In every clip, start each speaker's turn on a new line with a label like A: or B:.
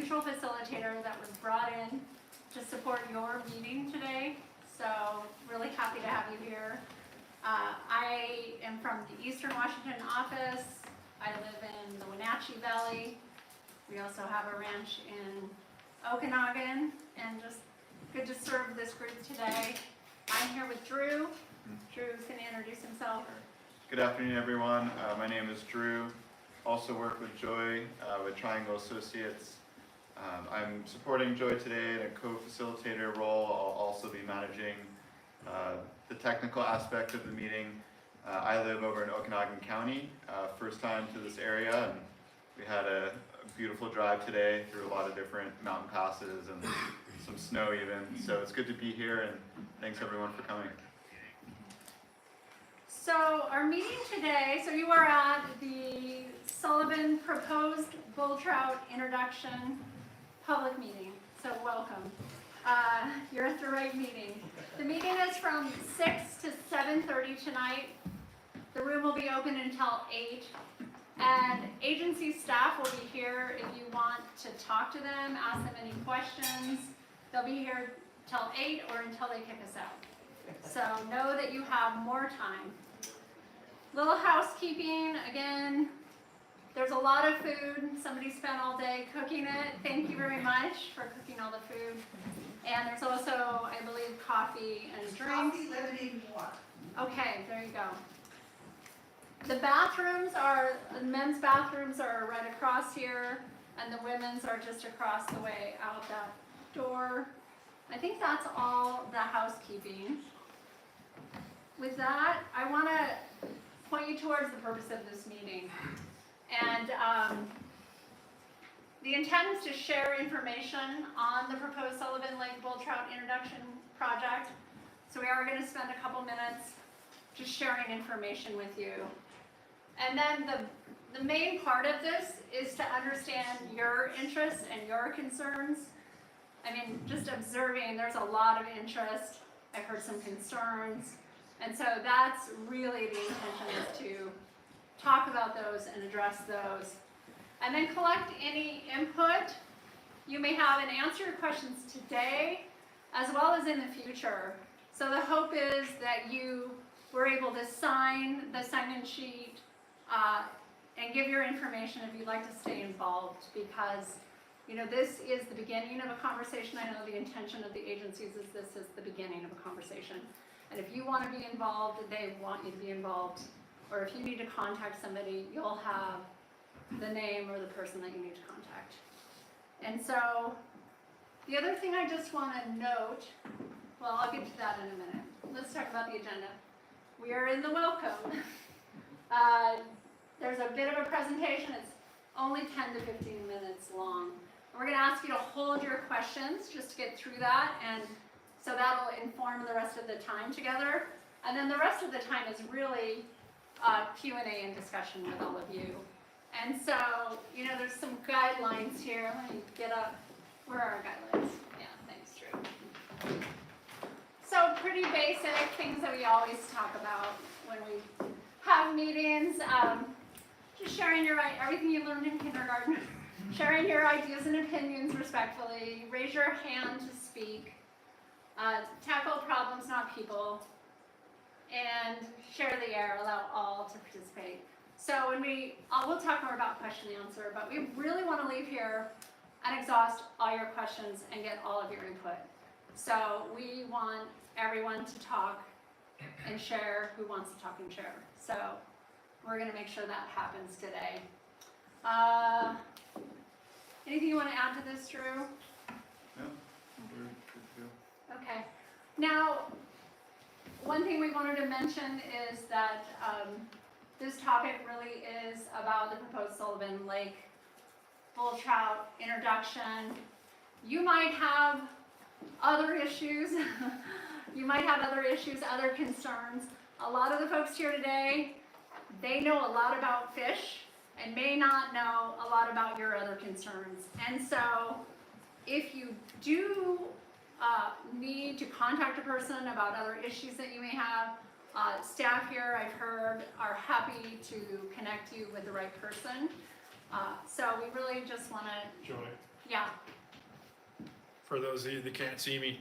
A: neutral facilitator that was brought in to support your meeting today. So really happy to have you here. I am from the Eastern Washington office. I live in the Wenatchee Valley. We also have a ranch in Okanagan, and just good to serve this group today. I'm here with Drew. Drew's going to introduce himself.
B: Good afternoon, everyone. My name is Drew. Also work with Joy with Triangle Associates. I'm supporting Joy today in a co-facilitator role. I'll also be managing the technical aspect of the meeting. I live over in Okanagan County, first time to this area, and we had a beautiful drive today through a lot of different mountain passes and some snow even. So it's good to be here, and thanks everyone for coming.
A: So our meeting today, so you are at the Sullivan Proposed Bull Trout Introduction Public Meeting. So welcome. You're at the right meeting. The meeting is from 6 to 7:30 tonight. The room will be open until 8. And agency staff will be here if you want to talk to them, ask them any questions. They'll be here till 8 or until they kick us out. So know that you have more time. Little housekeeping, again, there's a lot of food. Somebody spent all day cooking it. Thank you very much for cooking all the food. And there's also, I believe, coffee and drinks.
C: Coffee, lemonade, and water.
A: Okay, there you go. The bathrooms are, the men's bathrooms are right across here, and the women's are just across the way out that door. I think that's all the housekeeping. With that, I want to point you towards the purpose of this meeting. And the intent is to share information on the proposed Sullivan Lake Bull Trout Introduction Project. So we are going to spend a couple minutes just sharing information with you. And then the main part of this is to understand your interests and your concerns. I mean, just observing, there's a lot of interest. I've heard some concerns. And so that's really the intention, is to talk about those and address those. And then collect any input you may have and answer your questions today as well as in the future. So the hope is that you were able to sign the sign-in sheet and give your information if you'd like to stay involved, because you know, this is the beginning of a conversation. I know the intention of the agencies is this is the beginning of a conversation. And if you want to be involved, they want you to be involved. Or if you need to contact somebody, you'll have the name or the person that you need to contact. And so, the other thing I just want to note, well, I'll get to that in a minute. Let's talk about the agenda. We are in the welcome. There's a bit of a presentation. It's only 10 to 15 minutes long. And we're going to ask you to hold your questions just to get through that, and so that'll inform the rest of the time together. And then the rest of the time is really Q&A and discussion with all of you. And so, you know, there's some guidelines here. Let me get up. Where are our guidelines? Yeah, thanks, Drew. So pretty basic things that we always talk about when we have meetings. Just sharing your everything you learned in kindergarten. Sharing your ideas and opinions respectfully. Raise your hand to speak. Tackle problems, not people. And share the air, allow all to participate. So when we'll talk more about question and answer, but we really want to leave here and exhaust all your questions and get all of your input. So we want everyone to talk and share who wants to talk and share. So we're going to make sure that happens today. Anything you want to add to this, Drew?
B: No, we're good to go.
A: Okay. Now, one thing we wanted to mention is that this topic really is about the proposed Sullivan Lake Bull Trout introduction. You might have other issues. You might have other issues, other concerns. A lot of the folks here today, they know a lot about fish and may not know a lot about your other concerns. And so if you do need to contact a person about other issues that you may have, staff here, I've heard, are happy to connect you with the right person. So we really just want to...
D: Joy.
A: Yeah,
C: For those of you that can't see me,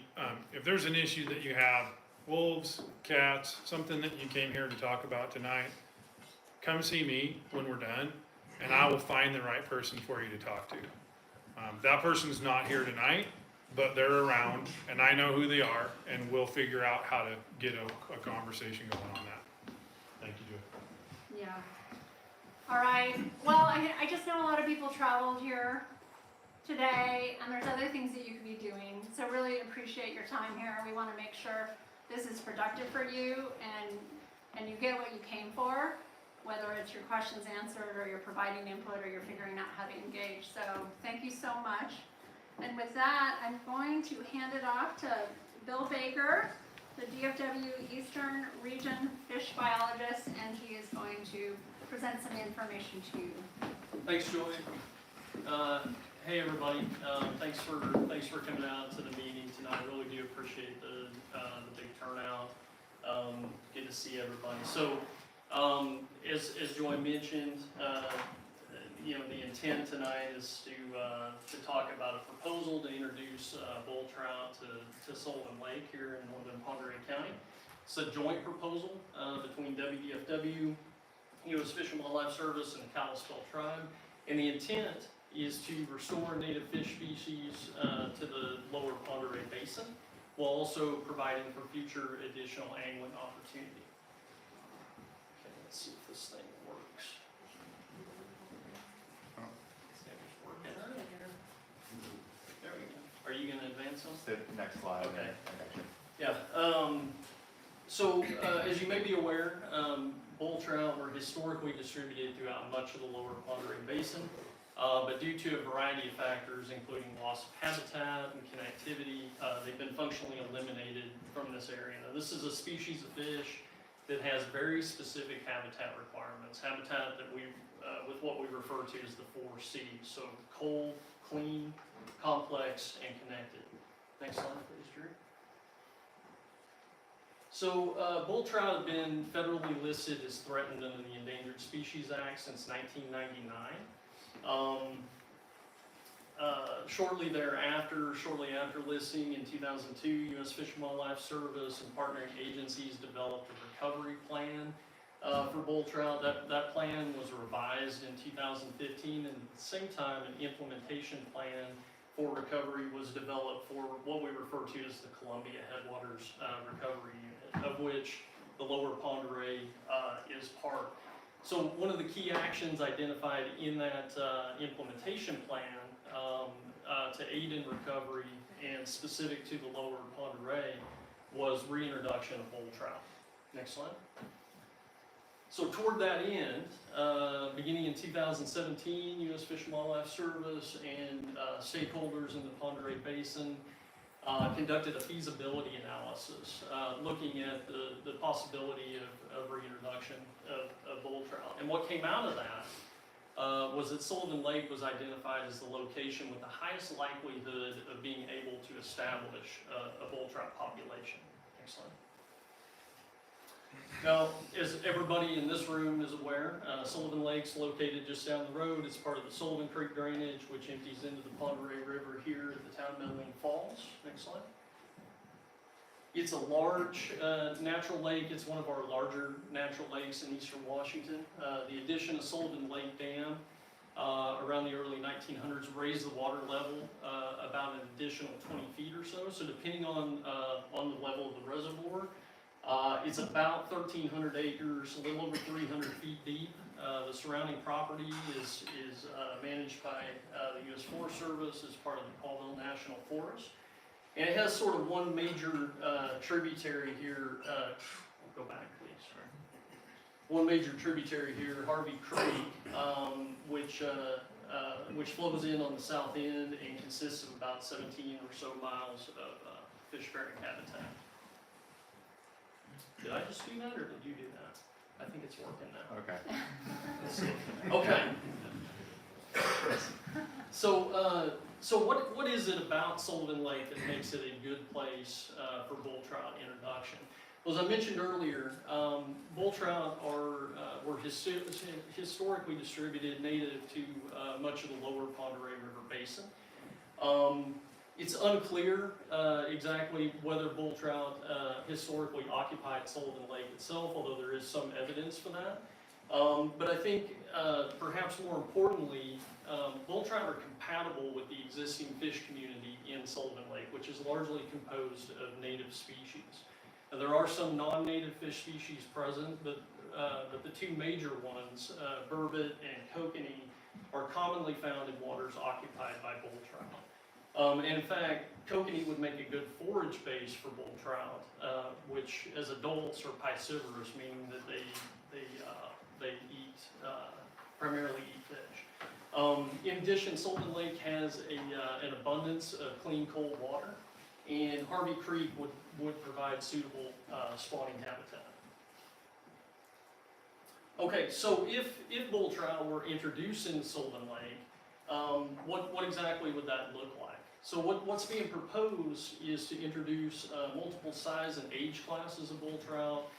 C: if there's an issue that you have, wolves, cats, something that you came here to talk about tonight, come see me when we're done, and I will find the right person for you to talk to. That person's not here tonight, but they're around, and I know who they are, and we'll figure out how to get a conversation going on that. Thank you, Joy.
A: yeah. All right, well, I just know a lot of people traveled here today, and there's other things that you could be doing, so really appreciate your time here. We want to make sure this is productive for you, and you get what you came for, whether it's your questions answered, or you're providing input, or you're figuring out how to engage. So thank you so much. And with that, I'm going to hand it off to Bill Baker, the DFW Eastern Region fish biologist, and he is going to present some information to you.
D: Thanks, Joy. Hey, everybody. Thanks for coming out to the meeting tonight. I really do appreciate the big turnout. Good to see everybody. So, as Joy mentioned, the intent tonight is to talk about a proposal to introduce bull trout to Sullivan Lake here in northern Ponderay County. It's a joint proposal between WDFW, U.S. Fish and Wildlife Service, and the Kalispell Tribe, and the intent is to restore native fish species to the lower Ponderay Basin, while also providing for future additional angling opportunity. Okay, let's see if this thing works. There we go. Are you going to advance them?
B: The next slide.
D: Okay.
B: I got you.
D: Yeah. So, as you may be aware, bull trout were historically distributed throughout much of the lower Ponderay Basin, but due to a variety of factors, including loss of habitat and connectivity, they've been functionally eliminated from this area. Now, this is a species of fish that has very specific habitat requirements, habitat that with what we refer to as the 4 C's, so cold, clean, complex, and connected. Next slide, please, Drew. So, bull trout have been federally listed as threatened under the Endangered Species Act since 1999. Shortly after listing in 2002, U.S. Fish and Wildlife Service and partnering agencies developed a recovery plan for bull trout. That plan was revised in 2015, and at the same time, an implementation plan for recovery was developed for what we refer to as the Columbia Headwaters Recovery Unit, of which the Lower Ponderay is part. So one of the key actions identified in that implementation plan to aid in recovery and specific to the Lower Ponderay was reintroduction of bull trout. Next slide. So toward that end, beginning in 2017, U.S. Fish and Wildlife Service and stakeholders in the Ponderay Basin conducted a feasibility analysis looking at the possibility of reintroduction of bull trout. And what came out of that was that Sullivan Lake was identified as the location with the highest likelihood of being able to establish a bull trout population. Next slide. Now, as everybody in this room is aware, Sullivan Lake's located just down the road. It's part of the Sullivan Creek drainage, which empties into the Ponderay River here at the town of Medellin Falls. Next slide. It's a large natural lake. It's one of our larger natural lakes in eastern Washington. The addition of Sullivan Lake Dam around the early 1900s raised the water level about an additional 20 feet or so. So depending on the level of the reservoir, it's about 1,300 acres, a little over 300 feet deep. The surrounding property is managed by the U.S. Forest Service as part of the Colville National Forest. And it has sort of one major tributary here. Go back, please. Sorry. One major tributary here, Harvey Creek, which flows in on the south end and consists of about 17 or so miles of fish-bearing habitat. Did I just do that, or did you do that? I think it's working now.
B: Okay.
D: Let's see. Okay. So what is it about Sullivan Lake that makes it a good place for bull trout introduction? Well, as I mentioned earlier, bull trout were historically distributed native to much of the lower Ponderay River Basin. It's unclear exactly whether bull trout historically occupied Sullivan Lake itself, although there is some evidence for that. But I think perhaps more importantly, bull trout are compatible with the existing fish community in Sullivan Lake, which is largely composed of native species. Now, there are some non-native fish species present, but the two major ones, burbot and kokanee, are commonly found in waters occupied by bull trout. And in fact, kokanee would make a good forage base for bull trout, which as adults are piscivorous, meaning that they eat, primarily eat fish. In addition, Sullivan Lake has an abundance of clean, cold water, and Harvey Creek would provide suitable spawning habitat. Okay, so if bull trout were introduced into Sullivan Lake, what exactly would that look like? So what's being proposed is to introduce multiple size and age classes of bull trout,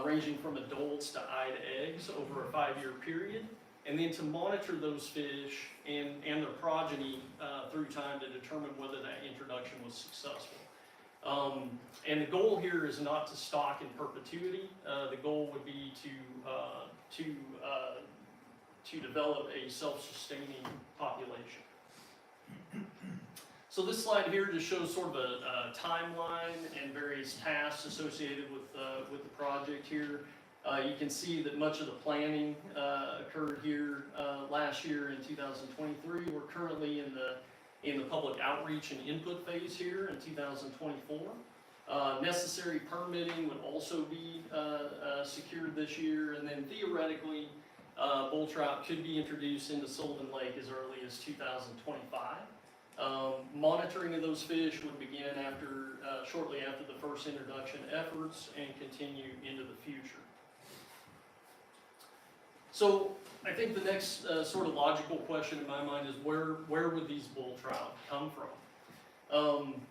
D: ranging from adults to eyed eggs over a 5-year period, and then to monitor those fish and their progeny through time to determine whether that introduction was successful. And the goal here is not to stock in perpetuity. The goal would be to develop a self-sustaining population. So this slide here just shows sort of a timeline and various tasks associated with the project here. You can see that much of the planning occurred here last year in 2023. We're currently in the public outreach and input phase here in 2024. Necessary permitting would also be secured this year, and then theoretically, bull trout could be introduced into Sullivan Lake as early as 2025. Monitoring of those fish would begin shortly after the first introduction efforts and continue into the future. So I think the next sort of logical question in my mind is where would these bull trout come from?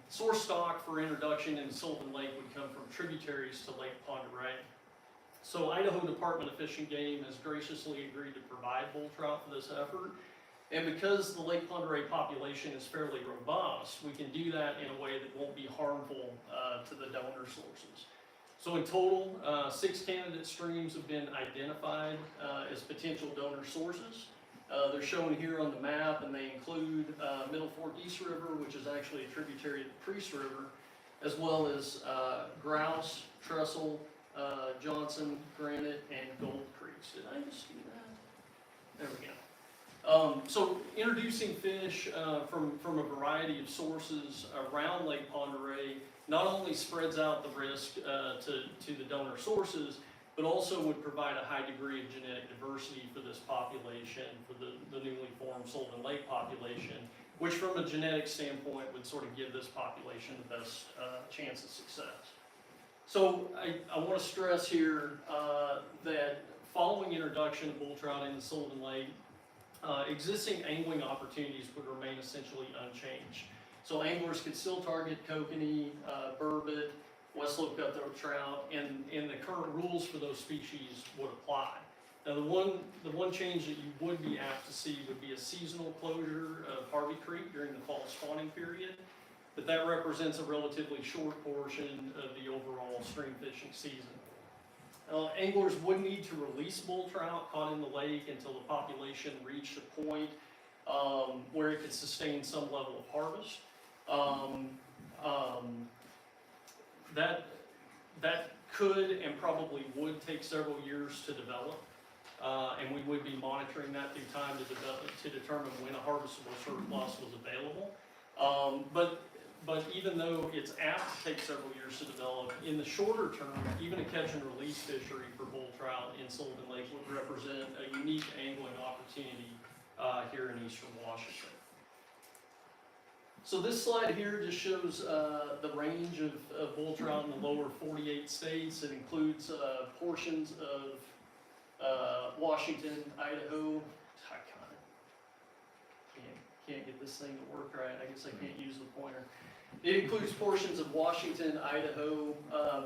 D: Source stock for introduction into Sullivan Lake would come from tributaries to Lake Pend Oreille. So Idaho Department of Fish and Game has graciously agreed to provide bull trout for this effort. And because the Lake Pend Oreille population is fairly robust, we can do that in a way that won't be harmful to the donor sources. So in total, 6 candidate streams have been identified as potential donor sources. They're shown here on the map, and they include Middle Fork East River, which is actually a tributary of the Priest River, as well as Grouse, Trestle, Johnson, Granite, and Gold Creeks. Did I just do that? There we go. So introducing fish from a variety of sources around Lake Pend Oreille not only spreads out the risk to the donor sources, but also would provide a high degree of genetic diversity for this population, for the newly formed Sullivan Lake population, which from a genetic standpoint would sort of give this population the best chance of success. So I want to stress here that following introduction of bull trout into Sullivan Lake, existing angling opportunities would remain essentially unchanged. So anglers could still target kokanee, burbot, West Slope cutthroat trout, and the current rules for those species would apply. Now the one change that you would be apt to see would be a seasonal closure of Harvey Creek during the fall spawning period, but that represents a relatively short portion of the overall stream fishing season. Anglers would need to release bull trout caught in the lake until the population reached a point where it could sustain some level of harvest. That could and probably would take several years to develop, and we would be monitoring that through time to determine when a harvestable surplus was available. But even though it's apt to take several years to develop, in the shorter term, even a catch and release fishery for bull trout in Sullivan Lake would represent a unique angling opportunity here in eastern Washington. So this slide here just shows the range of bull trout in the lower 48 states. It includes portions of Washington, Idaho. Can't get this thing to work right. I guess I can't use the pointer. It includes portions of Washington, Idaho,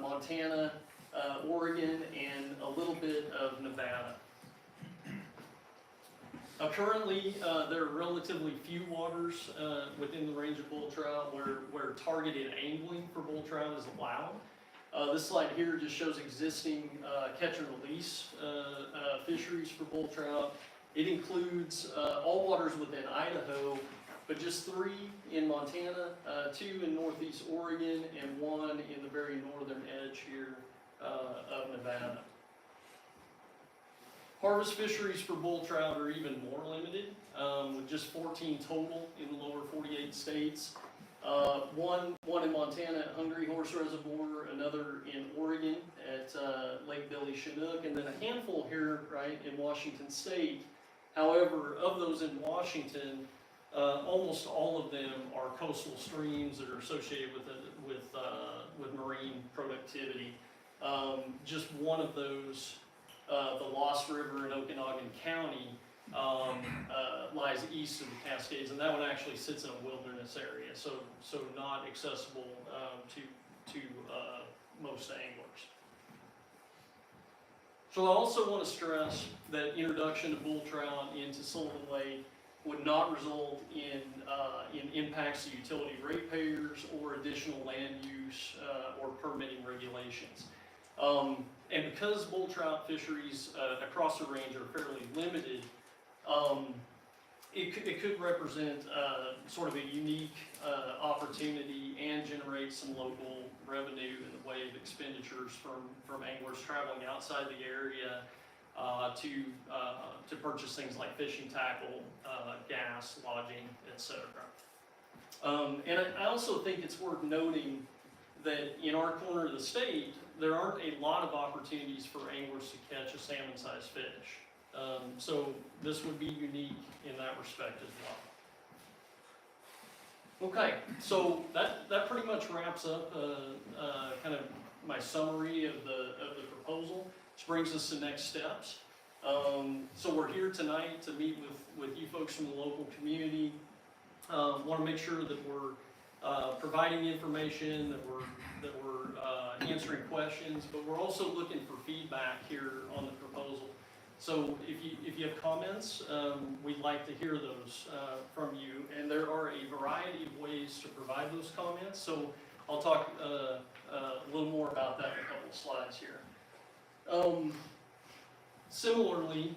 D: Montana, Oregon, and a little bit of Nevada. Currently, there are relatively few waters within the range of bull trout where targeted angling for bull trout is allowed. This slide here just shows existing catch and release fisheries for bull trout. It includes all waters within Idaho, but just 3 in Montana, 2 in northeast Oregon, and 1 in the very northern edge here of Nevada. Harvest fisheries for bull trout are even more limited, with just 14 total in the lower 48 states. One in Montana at Hungry Horse Reservoir, another in Oregon at Lake Billy Chinook, and then a handful here, right, in Washington State. However, of those in Washington, almost all of them are coastal streams that are associated with marine productivity. Just one of those, the Lost River in Okanagan County, lies east of the Cascades, and that one actually sits in a wilderness area, so not accessible to most anglers. So I also want to stress that introduction of bull trout into Sullivan Lake would not result in impacts to utility ratepayers or additional land use or permitting regulations. And because bull trout fisheries across the range are fairly limited, it could represent sort of a unique opportunity and generate some local revenue in the way of expenditures from anglers traveling outside the area to purchase things like fishing tackle, gas, lodging, etc. And I also think it's worth noting that in our corner of the state, there aren't a lot of opportunities for anglers to catch a salmon-sized fish. So this would be unique in that respect as well. Okay, so that pretty much wraps up kind of my summary of the proposal, which brings us to next steps. So we're here tonight to meet with you folks from the local community. Want to make sure that we're providing information, that we're answering questions, but we're also looking for feedback here on the proposal. So if you have comments, we'd like to hear those from you, and there are a variety of ways to provide those comments. So I'll talk a little more about that in a couple of slides here. Similarly,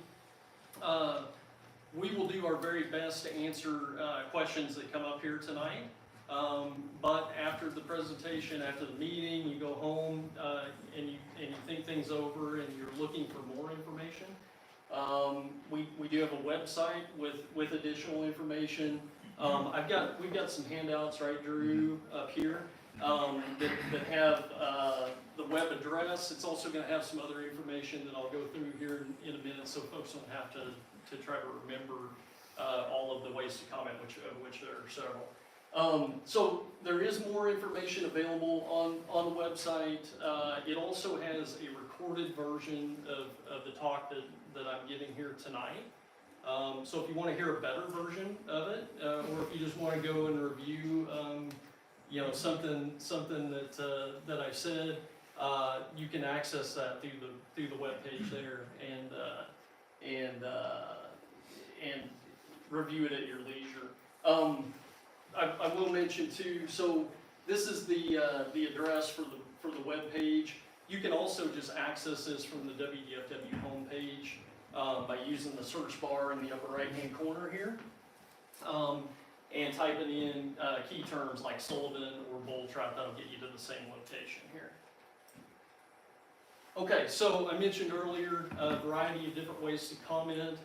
D: we will do our very best to answer questions that come up here tonight. But after the presentation, after the meeting, you go home and you think things over and you're looking for more information. We do have a website with additional information. We've got some handouts, right, Drew, up here that have the web address. It's also going to have some other information that I'll go through here in a minute, so folks don't have to try to remember all of the ways to comment, of which there are several. So there is more information available on the website. It also has a recorded version of the talk that I'm giving here tonight. So if you want to hear a better version of it, or if you just want to go and review, something that I said, you can access that through the web page there and review it at your leisure. I will mention too. So this is the address for the web page. You can also just access this from the WDFW homepage by using the search bar in the upper right-hand corner here, and typing in key terms like Sullivan or bull trout. That'll get you to the same location here. Okay, so I mentioned earlier a variety of different ways to comment.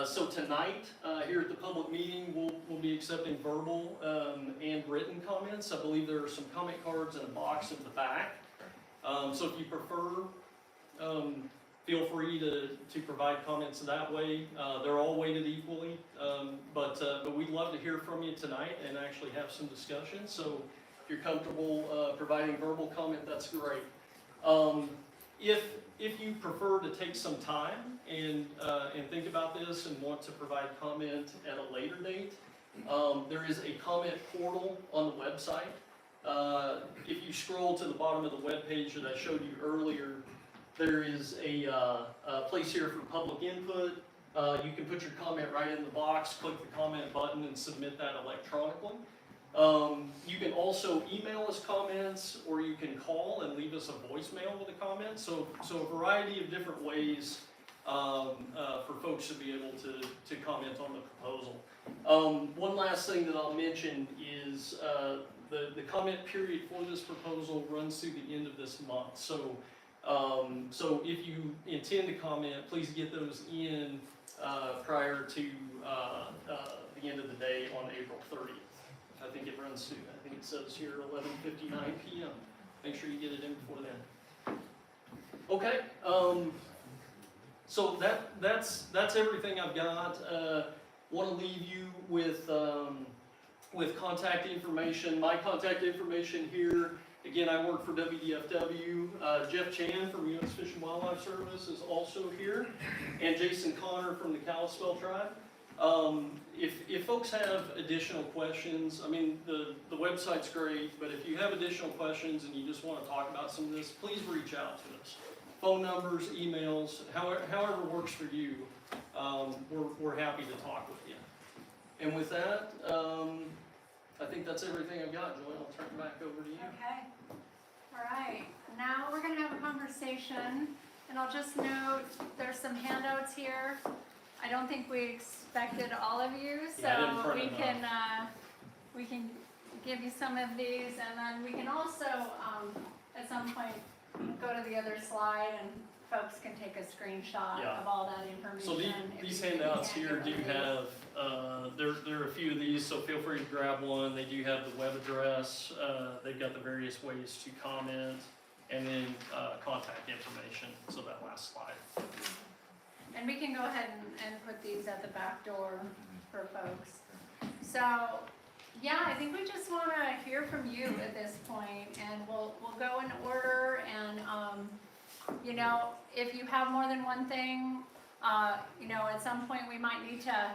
D: So tonight, here at the public meeting, we'll be accepting verbal and written comments. I believe there are some comment cards in a box in the back. So if you prefer, feel free to provide comments that way. They're all weighted equally, but we'd love to hear from you tonight and actually have some discussion. So if you're comfortable providing verbal comment, that's great. If you prefer to take some time and think about this and want to provide comment at a later date, there is a comment portal on the website. If you scroll to the bottom of the web page that I showed you earlier, there is a place here for public input. You can put your comment right in the box, click the comment button, and submit that electronically. You can also email us comments, or you can call and leave us a voicemail with a comment. So a variety of different ways for folks to be able to comment on the proposal. One last thing that I'll mention is the comment period for this proposal runs through the end of this month. So if you intend to comment, please get those in prior to the end of the day on April 30th. I think it runs through, I think it says here 11:59 p.m. Make sure you get it in before then. Okay, so that's everything I've got. Want to leave you with contact information. My contact information here. Again, I work for WDFW. Jeff Chan from U.S. Fish and Wildlife Service is also here, and Jason Connor from the Kalispell Tribe. If folks have additional questions, I mean, the website's great, but if you have additional questions and you just want to talk about some of this, please reach out to us. Phone numbers, emails, however works for you, we're happy to talk with you. And with that, I think that's everything I've got, Joy. I'll turn it back over to you.
A: Okay. All right. Now we're going to have a conversation, and I'll just note there's some handouts here. I don't think we expected all of you, so
D: Yeah, I didn't print
A: we
D: them
A: can we can give you some of these, and then we can also at some point go to the other slide, and folks can take a screenshot
D: Yeah.
A: of all that information.
D: So these handouts here do have, there are a few of these, so feel free to grab one. They do have the web address, they've got the various ways to comment, and then contact information, so that last slide.
A: And we can go ahead and put these at the back door for folks. So, yeah, I think we just want to hear from you at this point, and we'll go in order, and you know, if you have more than one thing, you know, at some point we might need to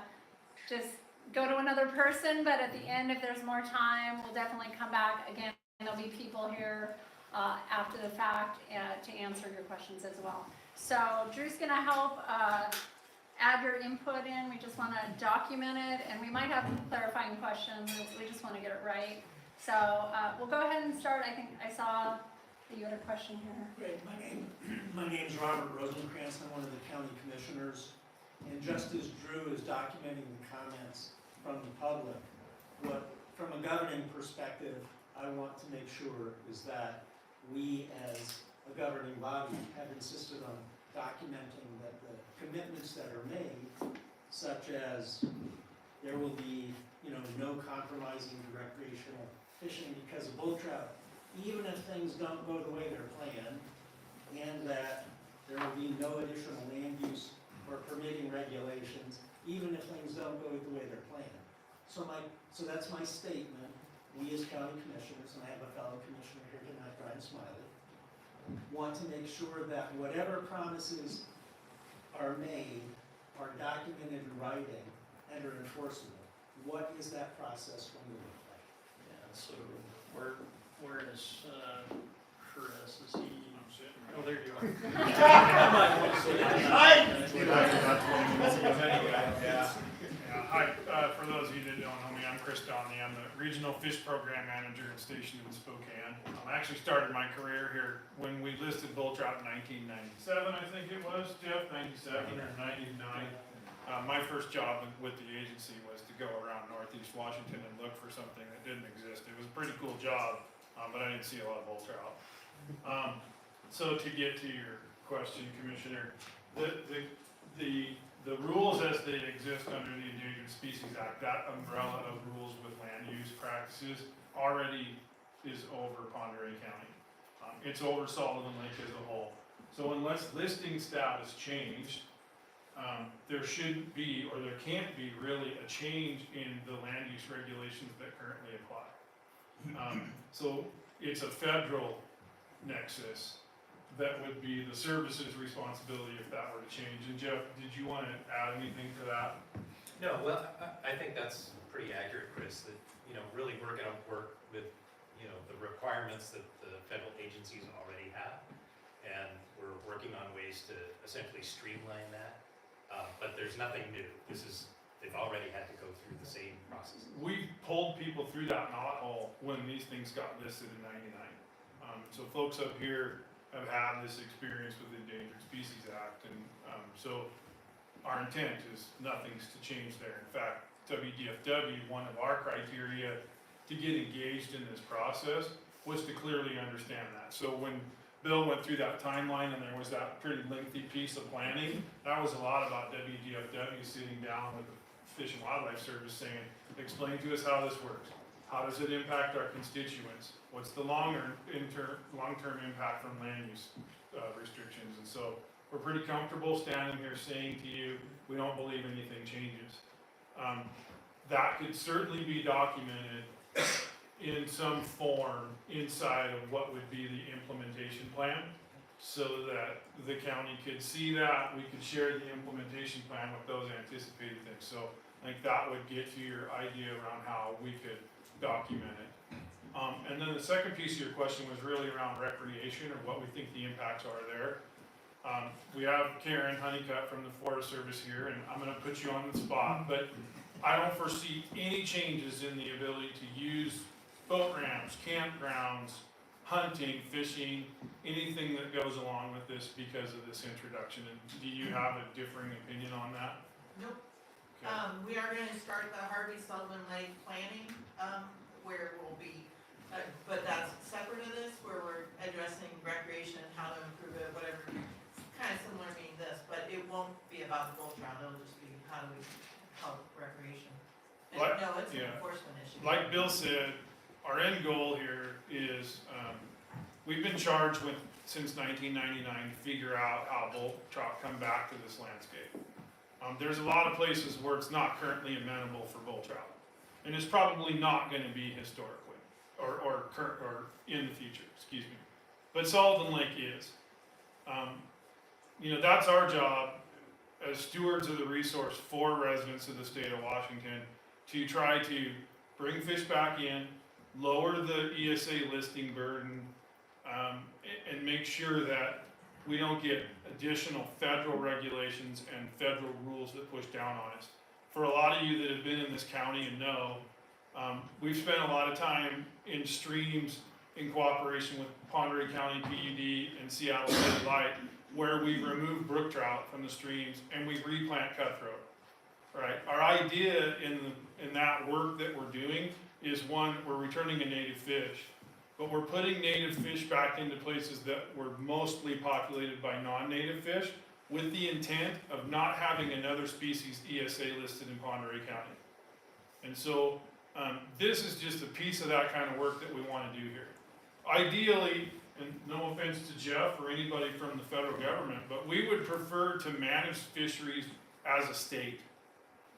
A: just go to another person, but at the end, if there's more time, we'll definitely come back again. There'll be people here after the fact to answer your questions as well. So Drew's gonna help add your input in. We just wanna document it, and we might have clarifying questions. We just wanna get it right. So we'll go ahead and start. I think I saw that you had a question here.
E: Great, my name's Robert Rosenkrantz. I'm one of the county commissioners. And just as Drew is documenting the comments from the public, what, from a governing perspective, I want to make sure is that we as a governing body have insisted on documenting that the commitments that are made, such as there will be, you know, no compromising recreational fishing because of bull trout, even if things don't go the way they're planned, and that there will be no additional land use or permitting regulations, even if things don't go the way they're planned. So that's my statement. We as county commissioners, and I have a fellow commissioner here tonight, Brian Smiley, want to make sure that whatever promises are made are documented in writing and are enforceable. What is that process going to look like?
D: Yeah, so where is Chris? Is he? Oh, there you are. I might want to sit
C: Hi, for those of you that don't know me, I'm Chris Donnelly. I'm the Regional Fish Program Manager and stationed in Spokane. I actually started my career here when we listed bull trout in 1997, I think it was, Jeff, 97 or 99. My first job with the agency was to go around Northeast Washington and look for something that didn't exist. It was a pretty cool job, but I didn't see a lot of bull trout. So to get to your question, Commissioner, the rules as they exist under the Endangered Species Act, that umbrella of rules with land use practices already is over Pend Oreille County. It's over Sullivan Lake as a whole. So unless listing status changed, there shouldn't be, or there can't be really a change in the land use regulations that currently apply. So it's a federal nexus that would be the service's responsibility if that were to change. And Jeff, did you want to add anything to that?
F: No, well, I think that's pretty accurate, Chris, that, you know, really we're going to work with, you know, the requirements that the federal agencies already have, and we're working on ways to essentially streamline that. But there's nothing new. They've already had to go through the same process.
C: We pulled people through that knothole when these things got listed in '99. So folks up here have had this experience with the Endangered Species Act, and so our intent is nothing's to change there. In fact, WDFW, one of our criteria to get engaged in this process was to clearly understand that. So when Bill went through that timeline and there was that pretty lengthy piece of planning, that was a lot about WDFW sitting down with the Fish and Wildlife Service saying, explain to us how this works. How does it impact our constituents? What's the long-term impact from land use restrictions? And so we're pretty comfortable standing here saying to you, we don't believe anything changes. That could certainly be documented in some form inside of what would be the implementation plan, so that the county could see that, we could share the implementation plan with those anticipated things. So I think that would get to your idea around how we could document it. And then the second piece of your question was really around recreation, or what we think the impacts are there. We have Karen Honeycutt from the Forest Service here, and I'm gonna put you on the spot, but I don't foresee any changes in the ability to use boat ramps, campgrounds, hunting, fishing, anything that goes along with this because of this introduction. And do you have a differing opinion on that?
G: Nope.
C: Okay.
G: We are gonna start the Harvey Sullivan Lake planning, where we'll be, but that's separate of this, where we're addressing recreation, how to improve it, whatever. It's kind of similar being this, but it won't be about the bull trout, it'll just be how do we help recreation. And
C: Like-
G: no, it's an
C: yeah.
G: enforcement issue.
C: Like Bill said, our end goal here is, we've been charged with, since 1999, to figure out how bull trout come back to this landscape. There's a lot of places where it's not currently amenable for bull trout, and it's probably not gonna be historically, or in the future, excuse me. But Sullivan Lake is. You know, that's our job as stewards of the resource for residents of the state of Washington, to try to bring fish back in, lower the ESA listing burden, and make sure that we don't get additional federal regulations and federal rules that push down on us. For a lot of you that have been in this county and know, we've spent a lot of time in streams in cooperation with Ponderay County PUD and Seattle City Light, where we remove brook trout from the streams and we replant cutthroat. Right? Our idea in that work that we're doing is, one, we're returning a native fish, but we're putting native fish back into places that were mostly populated by non-native fish, with the intent of not having another species ESA listed in Ponderay County. And so this is just a piece of that kind of work that we want to do here. Ideally, and no offense to Jeff or anybody from the federal government, but we would prefer to manage fisheries as a state.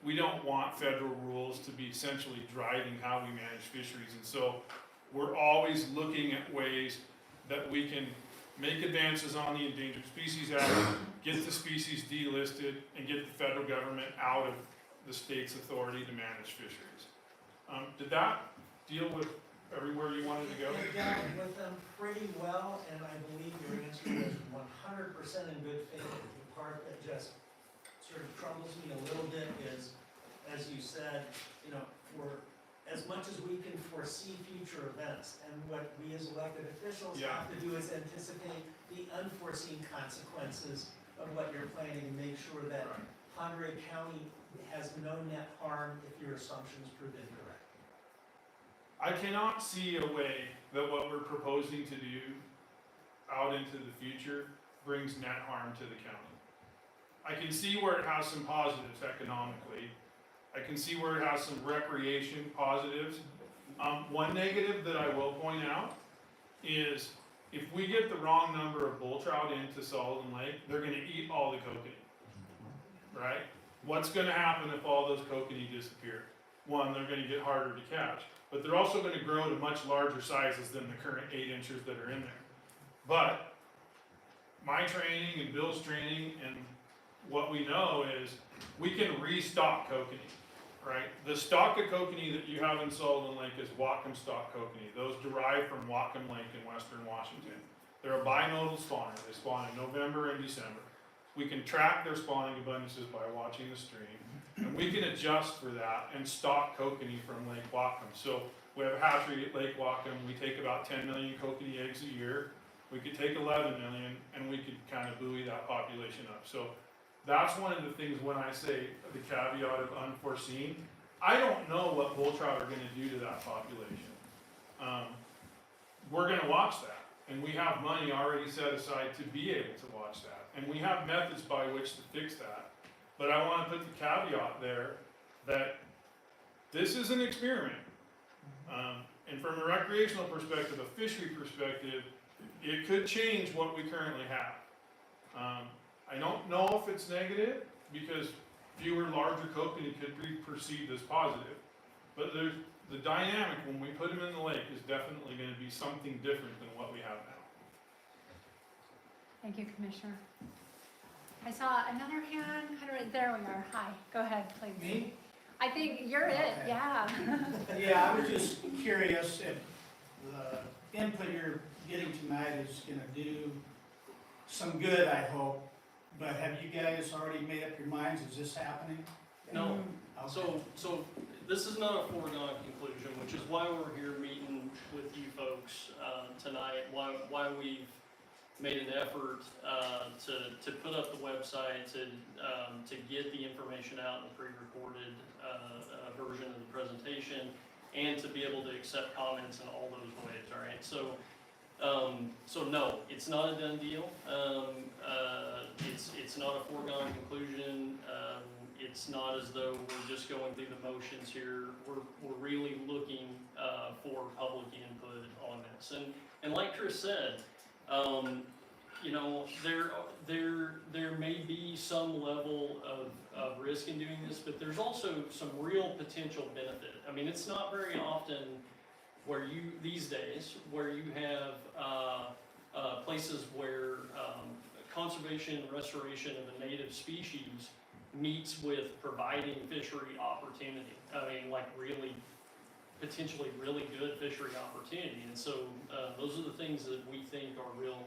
C: We don't want federal rules to be essentially driving how we manage fisheries. And so we're always looking at ways that we can make advances on the Endangered Species Act, get the species delisted, and get the federal government out of the state's authority to manage fisheries. Did that deal with everywhere you wanted to go?
E: It dealt with them pretty well, and I believe your answer was 100% in good faith. The part that just sort of troubles me a little bit is, as you said, you know, for as much as we can foresee future events, and what we as elected officials
C: Yeah.
E: have to do is anticipate the unforeseen consequences of what you're planning and make sure that
C: Right.
E: Ponderay County has no net harm if your assumptions prove incorrect.
C: I cannot see a way that what we're proposing to do out into the future brings net harm to the county. I can see where it has some positives economically. I can see where it has some recreation positives. One negative that I will point out is if we get the wrong number of bull trout into Sullivan Lake, they're gonna eat all the kokanee, right? What's gonna happen if all those kokanee disappear? One, they're gonna get harder to catch, but they're also gonna grow to much larger sizes than the current 8 inches that are in there. But my training and Bill's training and what we know is we can restock kokanee, right? The stock of kokanee that you have in Sullivan Lake is Whatcom stock kokanee. Those derive from Whatcom Lake in western Washington. They're a binodal spawner. They spawn in November and December. We can track their spawning abundances by watching the stream, and we can adjust for that and stock kokanee from Lake Whatcom. So we have a hatchery at Lake Whatcom, we take about 10 million kokanee eggs a year. We could take 11 million, and we could kind of buoy that population up. So that's one of the things when I say the caveat of unforeseen. I don't know what bull trout are gonna do to that population. We're gonna watch that, and we have money already set aside to be able to watch that. And we have methods by which to fix that. But I wanna put the caveat there that this is an experiment. And from a recreational perspective, a fishery perspective, it could change what we currently have. I don't know if it's negative, because fewer larger kokanee could be perceived as positive. But there's, the dynamic when we put them in the lake is definitely gonna be something different than what we have now.
A: Thank you, Commissioner. I saw another hand, kind of right there we are. Hi, go ahead, please.
E: Me?
A: I think you're it,
E: Okay.
A: yeah.
E: Yeah, I was just curious if the input you're getting tonight is gonna do some good, I hope. But have you guys already made up your minds? Is this happening?
D: No,
E: Okay.
D: so this is not a foregone conclusion, which is why we're here meeting with you folks tonight, why we've made an effort to put up the website, to get the information out in the pre-recorded version of the presentation, and to be able to accept comments in all those ways, all right? So no, it's not a done deal. It's not a foregone conclusion. It's not as though we're just going through the motions here. We're really looking for public input on this. And like Chris said, you know, there may be some level of risk in doing this, but there's also some real potential benefit. I mean, it's not very often where you, these days, where you have places where conservation and restoration of a native species meets with providing fishery opportunity. I mean, like really, potentially really good fishery opportunity. And so those are the things that we think are real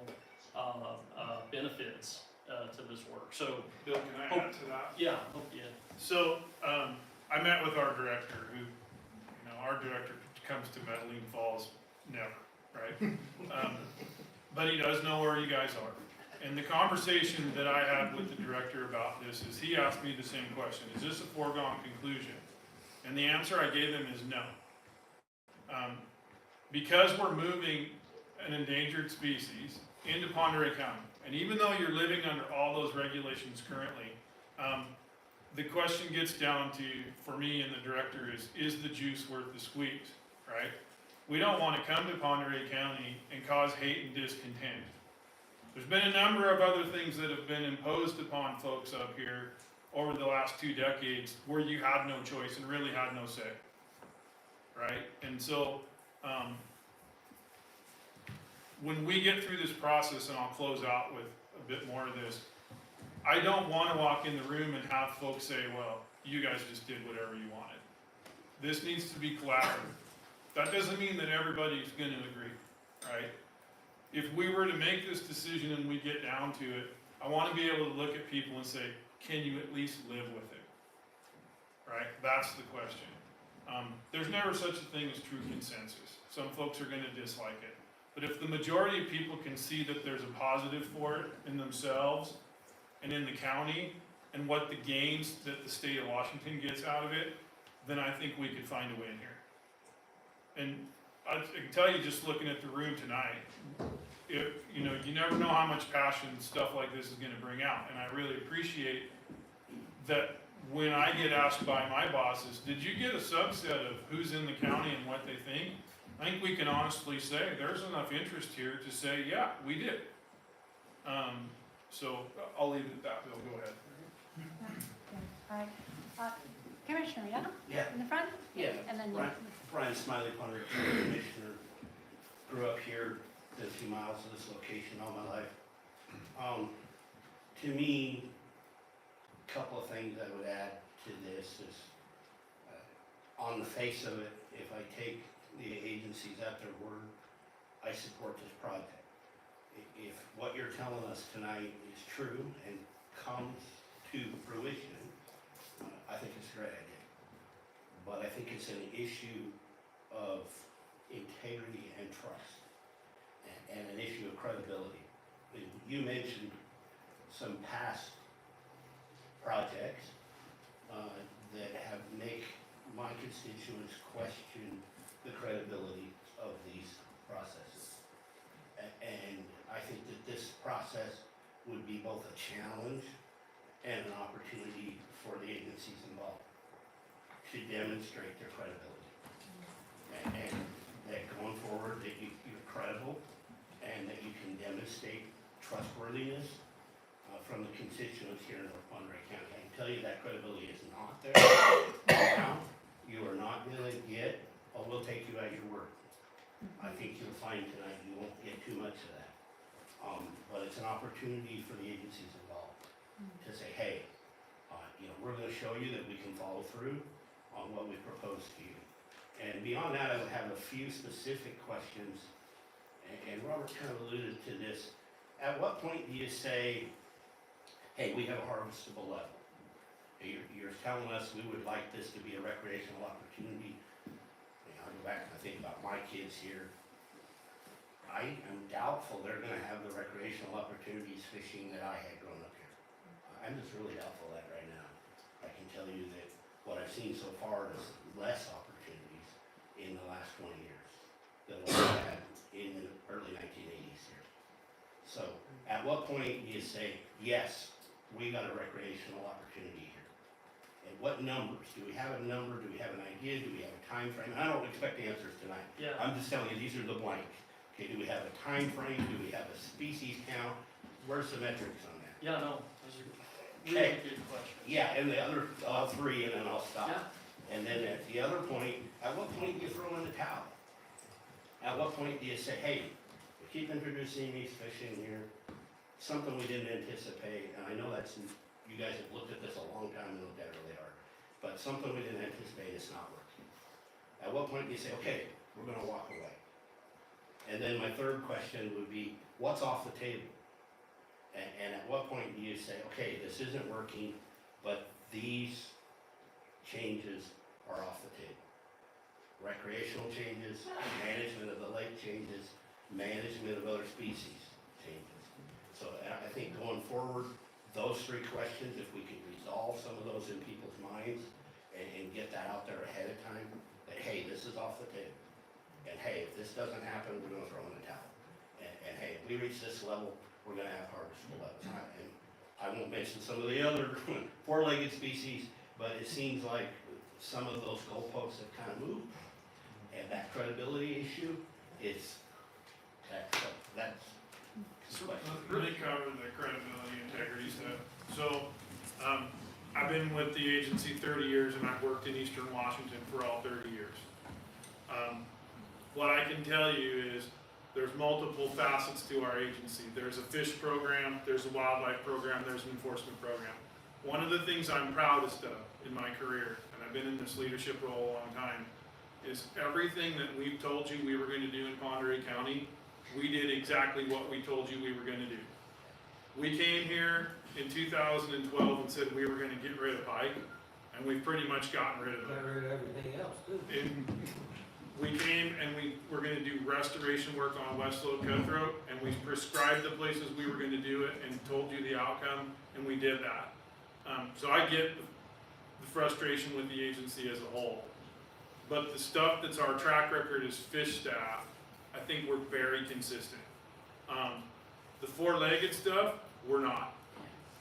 D: benefits to this work. So,
C: Bill, can I add to that?
D: yeah, yeah.
C: So, I met with our director, who, you know, our director comes to Medellin Falls never, right? But he does know where you guys are. And the conversation that I had with the director about this is, he asked me the same question: is this a foregone conclusion? And the answer I gave him is no. Because we're moving an endangered species into Pend Oreille County, and even though you're living under all those regulations currently, the question gets down to, for me and the director, is the juice worth the squeeze, right? We don't want to come to Pend Oreille County and cause hate and discontent. There's been a number of other things that have been imposed upon folks up here over the last 2 decades where you had no choice and really had no say, right? And so, when we get through this process, and I'll close out with a bit more of this, I don't want to walk in the room and have folks say, well, you guys just did whatever you wanted. This needs to be collaborative. That doesn't mean that everybody's going to agree, right? If we were to make this decision and we get down to it, I want to be able to look at people and say, can you at least live with it, right? That's the question. There's never such a thing as true consensus. Some folks are going to dislike it. But if the majority of people can see that there's a positive for it in themselves and in the county, and what the gains that the state of Washington gets out of it, then I think we could find a win here. And I can tell you, just looking at the room tonight, you know, you never know how much passion stuff like this is going to bring out. And I really appreciate that when I get asked by my bosses, did you get a subset of who's in the county and what they think? I think we can honestly say there's enough interest here to say, yeah, we did. So I'll leave it at that. Bill, go ahead.
A: All right. Commissioner, yeah?
H: Yeah,
A: In the front?
H: yeah.
A: And then
H: Brian Smiley, Pend Oreille County Commissioner. Grew up here, within 2 miles of this location all my life. To me, a couple of things I would add to this is, on the face of it, if I take the agencies at their word, I support this project. If what you're telling us tonight is true and comes to fruition, I think it's a great idea. But I think it's an issue of integrity and trust, and an issue of credibility. You mentioned some past projects that have make my constituents question the credibility of these processes. And I think that this process would be both a challenge and an opportunity for the agencies involved to demonstrate their credibility. And that going forward, that you're credible and that you can demonstrate trustworthiness from the constituents here in North Monterey County. I can tell you that credibility is not there now. You are not gonna get, oh, we'll take you at your word. I think you'll find tonight you won't get too much of that. But it's an opportunity for the agencies involved to say, hey, we're gonna show you that we can follow through on what we propose to you. And beyond that, I would have a few specific questions, and Robert kind of alluded to this. At what point do you say, hey, we have a harvestable level? You're telling us we would like this to be a recreational opportunity. I go back and I think about my kids here. I am doubtful they're gonna have the recreational opportunities fishing that I had growing up here. I'm just really doubtful of that right now. I can tell you that what I've seen so far is less opportunities in the last 20 years than what I had in the early 1980s here. So at what point do you say, yes, we got a recreational opportunity here? And what numbers? Do we have a number? Do we have an idea? Do we have a time frame? I don't expect answers tonight.
D: Yeah.
H: I'm just telling you, these are the blank. Okay, do we have a time frame? Do we have a species count? Where's the metrics on that?
D: Yeah, no, those are
H: Okay.
D: really good questions.
H: Yeah, and the other three, and then I'll stop.
D: Yeah.
H: And then at the other point, at what point do you throw in the towel? At what point do you say, hey, we keep introducing these fish in here, something we didn't anticipate, and I know that's, you guys have looked at this a long time and looked at it really hard, but something we didn't anticipate is not working. At what point do you say, okay, we're gonna walk away? And then my third question would be, what's off the table? And at what point do you say, okay, this isn't working, but these changes are off the table? Recreational changes, management of the lake changes, management of other species changes. So I think going forward, those three questions, if we can resolve some of those in people's minds and get that out there ahead of time, that hey, this is off the table. And hey, if this doesn't happen, we're gonna throw in the towel. And hey, if we reach this level, we're gonna have harvestable levels. And I won't mention some of the other four-legged species, but it seems like some of those goalposts have kind of moved. And that credibility issue is, that's
C: So, really cover the credibility, integrity stuff. So, I've been with the agency 30 years and I've worked in Eastern Washington for all 30 years. What I can tell you is there's multiple facets to our agency. There's a fish program, there's a wildlife program, there's an enforcement program. One of the things I'm proudest of in my career, and I've been in this leadership role a long time, is everything that we've told you we were going to do in Monterey County, we did exactly what we told you we were going to do. We came here in 2012 and said we were going to get rid of pike, and we've pretty much gotten rid of it.
I: Got rid of everything else too.
C: And we came and we were gonna do restoration work on West Slope Cutthroat, and we prescribed the places we were gonna do it and told you the outcome, and we did that. So I get the frustration with the agency as a whole. But the stuff that's our track record as fish staff, I think we're very consistent. The four-legged stuff, we're not.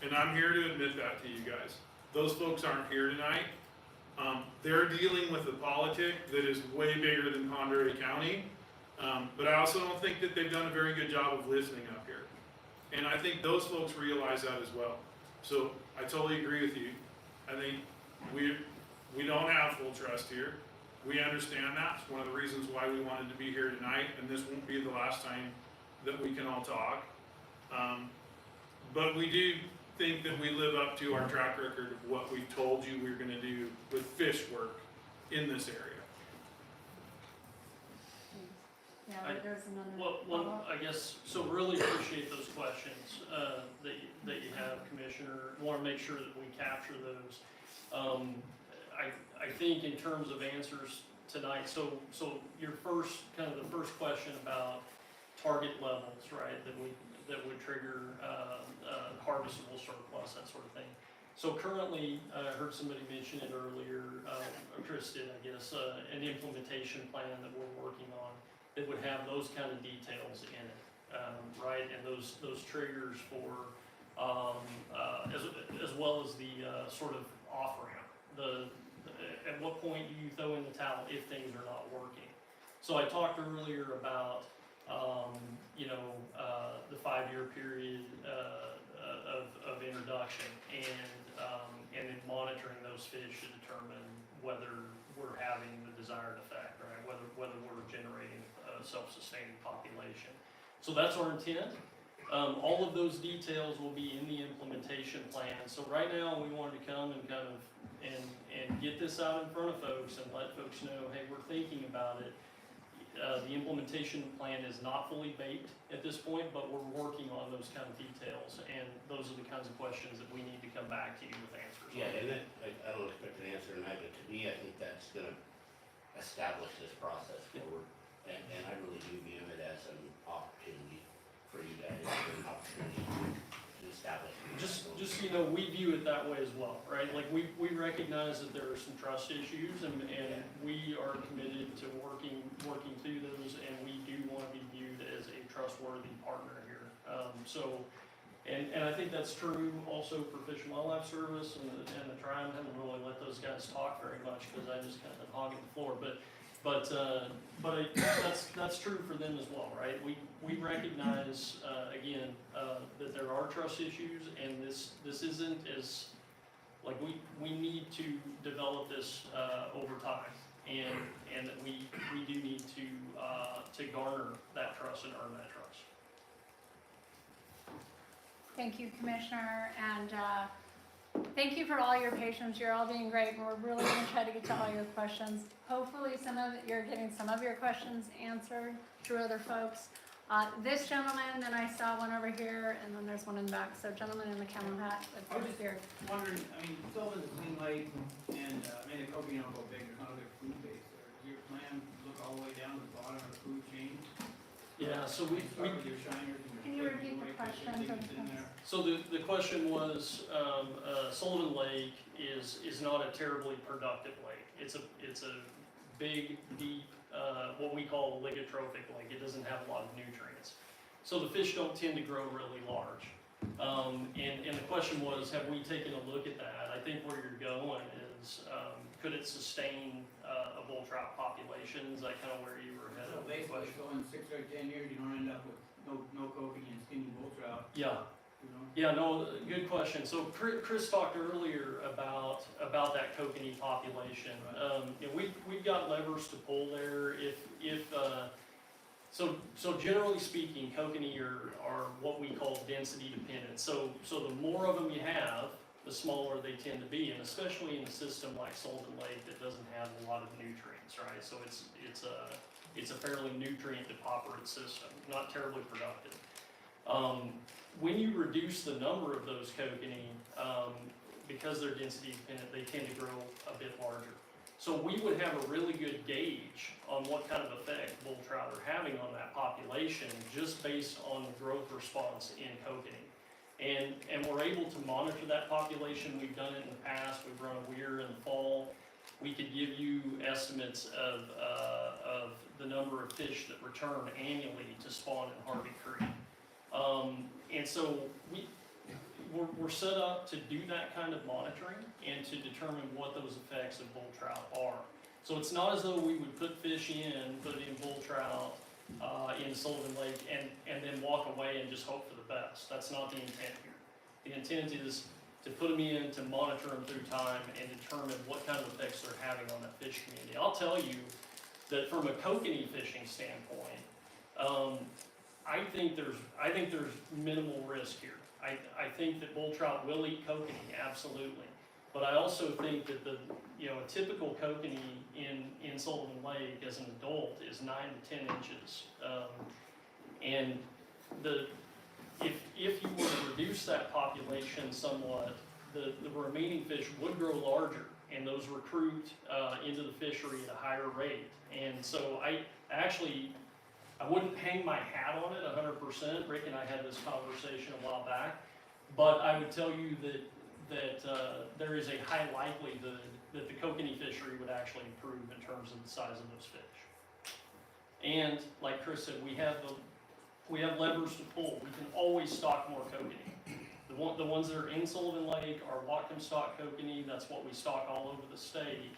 C: And I'm here to admit that to you guys. Those folks aren't here tonight. They're dealing with a politic that is way bigger than Monterey County, but I also don't think that they've done a very good job of listening up here. And I think those folks realize that as well. So I totally agree with you. I think we don't have full trust here. We understand that. It's one of the reasons why we wanted to be here tonight, and this won't be the last time that we can all talk. But we do think that we live up to our track record of what we've told you we're gonna do with fish work in this area.
A: Yeah, there's another.
D: Well, I guess, so really appreciate those questions, that you have, Commissioner. Want to make sure that we capture those. I think in terms of answers tonight, so your kind of the first question about target levels, right, that would trigger, harvestable surplus, that sort of thing. So currently, I heard somebody mention it earlier, Chris did, I guess, an implementation plan that we're working on that would have those kind of details in it, right? And those triggers for, as well as the, sort of off-ramp, at what point do you throw in the towel if things are not working? So I talked earlier about, the 5-year period, of introduction and then monitoring those fish to determine whether we're having the desired effect, right? Whether we're generating a self-sustaining population. So that's our intent. All of those details will be in the implementation plan. So right now, we wanted to come and kind of, and get this out in front of folks and let folks know, hey, we're thinking about it. The implementation plan is not fully baked at this point, but we're working on those kind of details, and those are the kinds of questions that we need to come back to you with answers on.
H: Yeah, and that, I don't expect an answer tonight, but to me, I think that's gonna establish this process forward. And I really do view it as an opportunity for you guys, an opportunity to establish.
D: Just, we view it that way as well, right? Like, we recognize that there are some trust issues, and we are committed to working through those, and we do want to be viewed as a trustworthy partner here. And I think that's true also for Fish and Wildlife Service and the tribe. I haven't really let those guys talk very much because I just kind of hogging the floor, but that's true for them as well, right? We recognize, again, that there are trust issues, and this isn't as, like, we need to develop this, over time, and that we do need to garner that trust and earn that trust.
A: Thank you, Commissioner, and thank you for all your patience. You're all being great, and we're really going to try to get to all your questions. Hopefully, you're getting some of your questions answered through other folks. This gentleman, then I saw one over here, and then there's one in the back. So, gentleman in the camel hat
I: I was
A: with
I: just
A: beard.
I: wondering, Sullivan's a clean lake, and, the Kobe don't go big, there's not a big food base there. Does your plan look all the way down to the bottom of the food chain?
D: Yeah, so we
I: Start with your shiners and your.
A: Can you repeat the question?
D: So the question was, Sullivan Lake is not a terribly productive lake. It's a big, deep, what we call ligotrophic lake. It doesn't have a lot of nutrients. So the fish don't tend to grow really large. And the question was, have we taken a look at that? I think where you're going is, could it sustain a bull trout population? Is that kind of where you were headed?
I: So basically, so in 6 or 10 years, you don't end up with no Kobe and skinny bull trout,
D: Yeah.
I: you know?
D: Yeah, no, good question. So Chris talked earlier about that kokanee population. We've got levers to pull there. So generally speaking, kokanee are what we call density dependent. So the more of them you have, the smaller they tend to be, and especially in a system like Sullivan Lake that doesn't have a lot of nutrients, right? So it's a fairly nutrient depauperate system, not terribly productive. When you reduce the number of those kokanee, because they're density dependent, they tend to grow a bit larger. So we would have a really good gauge on what kind of effect bull trout are having on that population just based on the growth response in kokanee. And we're able to monitor that population. We've done it in the past. We've run a weir in the fall. We could give you estimates of the number of fish that return annually to spawn in Harvey Creek. And so we're set up to do that kind of monitoring and to determine what those effects of bull trout are. So it's not as though we would put fish in, put in bull trout in Sullivan Lake and then walk away and just hope for the best. That's not the intent here. The intent is to put them in, to monitor them through time and determine what kind of effects they're having on that fish community. I'll tell you that from a kokanee fishing standpoint, I think there's minimal risk here. I think that bull trout will eat kokanee, absolutely. But I also think that a typical kokanee in Sullivan Lake as an adult is 9 to 10 inches. And if you were to reduce that population somewhat, the remaining fish would grow larger, and those recruit into the fishery at a higher rate. And so I wouldn't hang my hat on it 100%. Rick and I had this conversation a while back, but I would tell you that there is a high likelihood that the kokanee fishery would actually improve in terms of the size of those fish. And like Chris said, we have levers to pull. We can always stock more kokanee. The ones that are in Sullivan Lake are Whatcom stock kokanee. That's what we stock all over the state.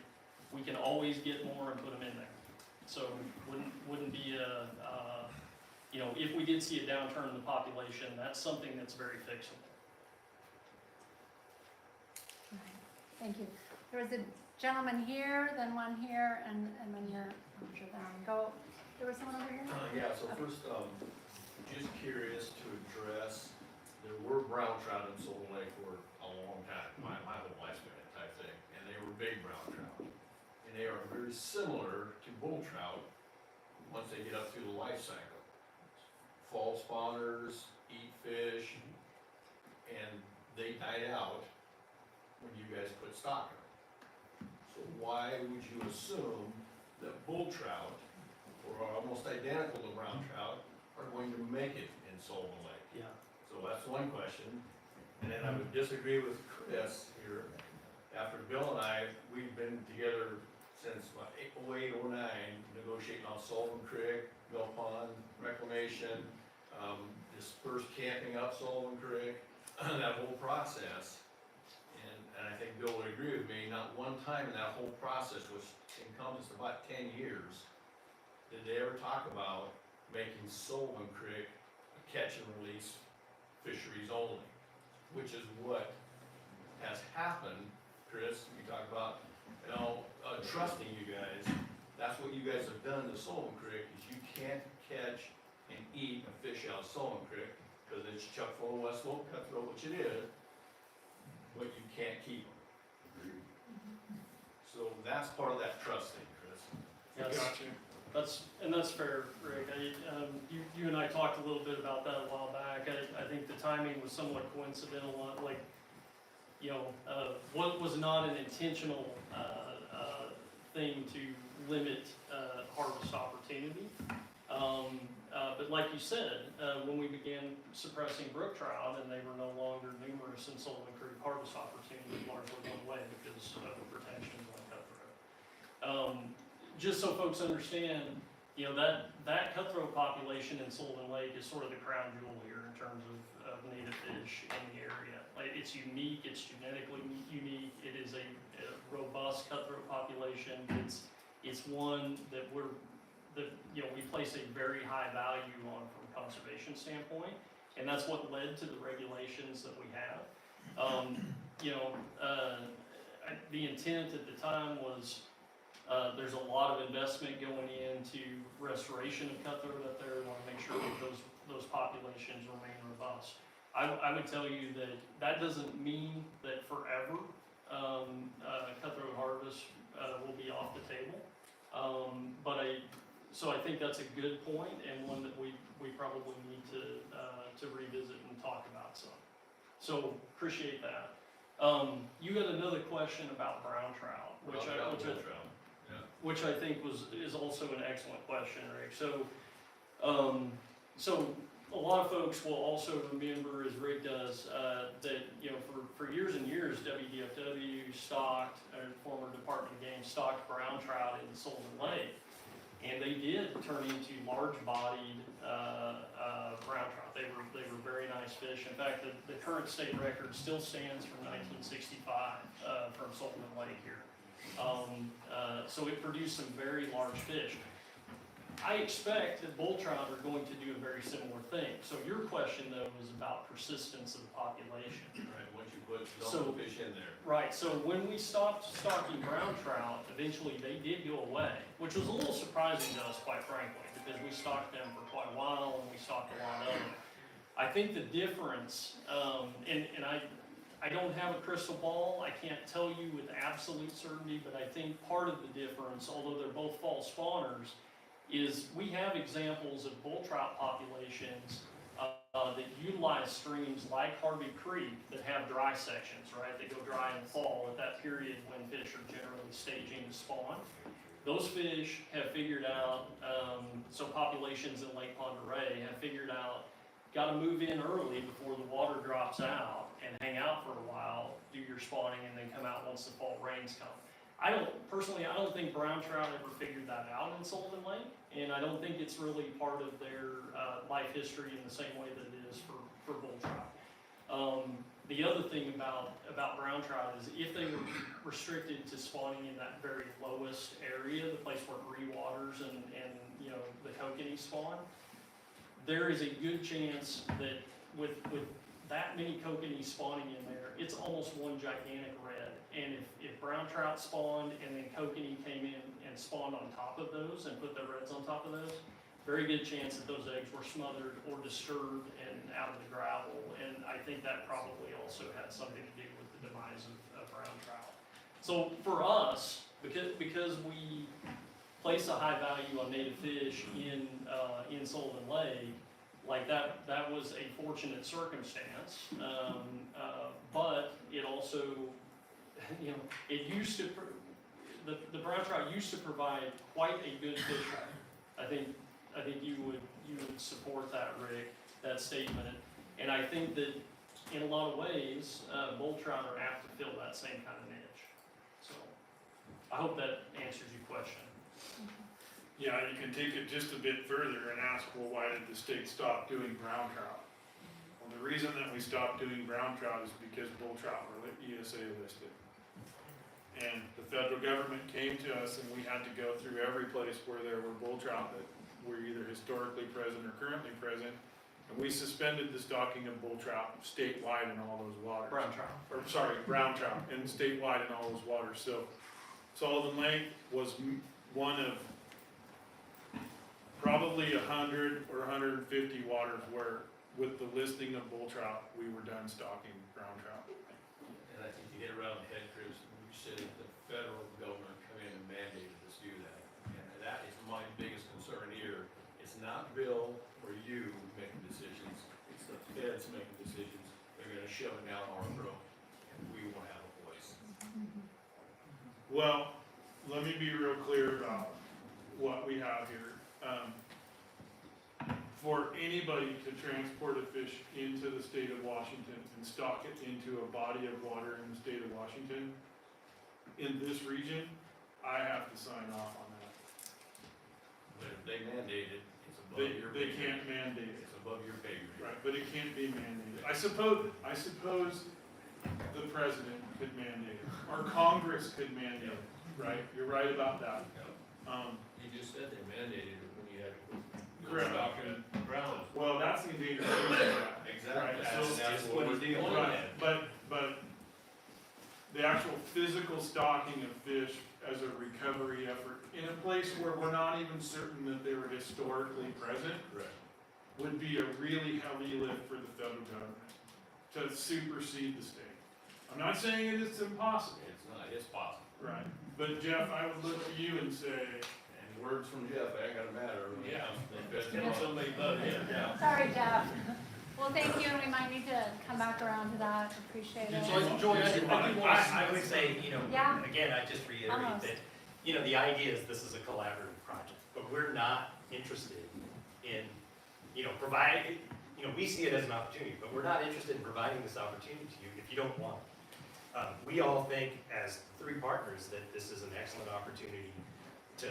D: We can always get more and put them in there. So wouldn't be if we did see a downturn in the population, that's something that's very fixable.
A: Thank you. There was a gentleman here, then one here, and then here after them. There was someone over here?
J: Yeah, so first, just curious to address, there were brown trout in Sullivan Lake for a long time, my whole lifespan type thing, and they were big brown trout. And they are very similar to bull trout once they get up through the life cycle. Fall spawners, eat fish, and they died out when you guys put stock in them. So why would you assume that bull trout, or are almost identical to brown trout, are going to make it in Sullivan Lake?
D: Yeah.
J: So that's one question. And then I would disagree with Chris here. After Bill and I, we've been together since what, 08, 09, negotiating on Sullivan Creek, Mill Pond, reclamation, dispersed camping up Sullivan Creek, that whole process. And I think Bill would agree with me, not one time in that whole process, which encompassed about 10 years, did they ever talk about making Sullivan Creek a catch and release fisheries only, which is what has happened. Chris, you talk about, trusting you guys. That's what you guys have done to Sullivan Creek, is you can't catch and eat a fish out of Sullivan Creek because it's chock full of West Slope cutthroat, which it is, but you can't keep them. So that's part of that trust thing, Chris.
D: Yes. That's fair, Rick. You and I talked a little bit about that a while back. I think the timing was somewhat coincidental. What was not an intentional thing to limit harvest opportunity. But like you said, when we began suppressing brook trout and they were no longer numerous in Sullivan Creek, harvest opportunity largely went away because of the protections on cutthroat. Just so folks understand, that cutthroat population in Sullivan Lake is sort of the crown jewel here in terms of native fish in the area. It's unique, it's genetically unique, it is a robust cutthroat population. It's one that we place a very high value on from a conservation standpoint, and that's what led to the regulations that we have. The intent at the time was there's a lot of investment going into restoration of cutthroat up there. We want to make sure that those populations remain robust. I would tell you that doesn't mean that forever cutthroat harvest will be off the table. So I think that's a good point and one that we probably need to revisit and talk about some. So appreciate that. You had another question about brown trout, which I think is also an excellent question, Rick. So a lot of folks will also remember, as Rick does, that for years and years, WDFW stocked, or former Department of Game stocked brown trout in Sullivan Lake, and they did turn into large-bodied brown trout. They were very nice fish. In fact, the current state record still stands from 1965 from Sullivan Lake here. So it produced some very large fish. I expect that bull trout are going to do a very similar thing. So your question, though, is about persistence of the population.
J: Right, once you put double fish in there.
D: Right, so when we stopped stocking brown trout, eventually they did go away, which was a little surprising to us, quite frankly, because we stocked them for quite a while and we stocked a lot of them. I think the difference, and I don't have a crystal ball, I can't tell you with absolute certainty, but I think part of the difference, although they're both fall spawners, is we have examples of bull trout populations that utilize streams like Harvey Creek that have dry sections, right? They go dry in the fall at that period when fish are generally staging to spawn. Those fish have figured out, so populations in Lake Ponderay have figured out, gotta move in early before the water drops out and hang out for a while, do your spawning, and then come out once the fall rains come. I don't think brown trout ever figured that out in Sullivan Lake, and I don't think it's really part of their life history in the same way that it is for bull trout. The other thing about brown trout is if they were restricted to spawning in that very lowest area, the place where Bree waters and you know the kokanee spawn, there is a good chance that with that many kokanee spawning in there, it's almost one gigantic red. And if brown trout spawned and then kokanee came in and spawned on top of those and put their reds on top of those, very good chance that those eggs were smothered or disturbed and out of the gravel. And I think that probably also had something to do with the demise of brown trout. So for us, because we place a high value on native fish in Sullivan Lake, like that was a fortunate circumstance, but it also, you know, it used to, the brown trout used to provide quite a good fish bite. I think you would support that, Rick, that statement. And I think that in a lot of ways, bull trout are apt to fill that same kind of niche. So I hope that answers your question.
C: Yeah, you can take it just a bit further and ask, well, why did the state stop doing brown trout? Well, the reason that we stopped doing brown trout is because bull trout were ESA listed. And the federal government came to us and we had to go through every place where there were bull trout that were either historically present or currently present. And we suspended the stocking of bull trout statewide in all those waters.
D: Brown trout.
C: Or sorry, brown trout, and statewide in all those waters. So Sullivan Lake was one of probably 100 or 150 waters where, with the listing of bull trout, we were done stocking brown trout.
J: And I think you hit it right on the head, Chris, when you said the federal government come in and mandated us do that. And that is my biggest concern here. It's not Bill or you making decisions, it's the feds making decisions. They're gonna shove it down our throat, and we won't have a voice.
C: Well, let me be real clear about what we have here. For anybody to transport a fish into the state of Washington and stock it into a body of water in the state of Washington, in this region, I have to sign off on that.
J: But if they mandate it, it's above your pay
C: They can't
J: grade.
C: mandate it.
J: It's above your pay grade.
C: Right, but it can't be mandated. I suppose the president could mandate it, or Congress could mandate it, right? You're right about that.
J: You just said they mandated it when you had
C: Correct.
J: stocking ground.
C: Well, that's the Endangered Species Act.
J: Exactly,
C: Right,
J: that's,
C: so-
J: that's what we're dealing with.
C: Right, but the actual physical stocking of fish as a recovery effort in a place where we're not even certain that they were historically present
J: Correct.
C: would be a really heavy lift for the federal government to supersede the state. I'm not saying it is impossible,
J: It's not, it's possible.
C: right? But Jeff, I would look to you and say,
J: And words from Jeff ain't gonna matter. when it
D: Yeah.
J: comes to the feds.
D: Tell somebody about it.
J: Yeah.
A: Sorry, Jeff. Well, thank you, and we might need to come back around to that, appreciate it.
D: Joy, I do want to.
K: I would say, you know,
A: Yeah.
K: again, I just reiterate
A: Almost.
K: that, you know, the idea is this is a collaborative project, but we're not interested in, you know, providing, you know, we see it as an opportunity, but we're not interested in providing this opportunity to you if you don't want it. We all think, as three partners, that this is an excellent opportunity to,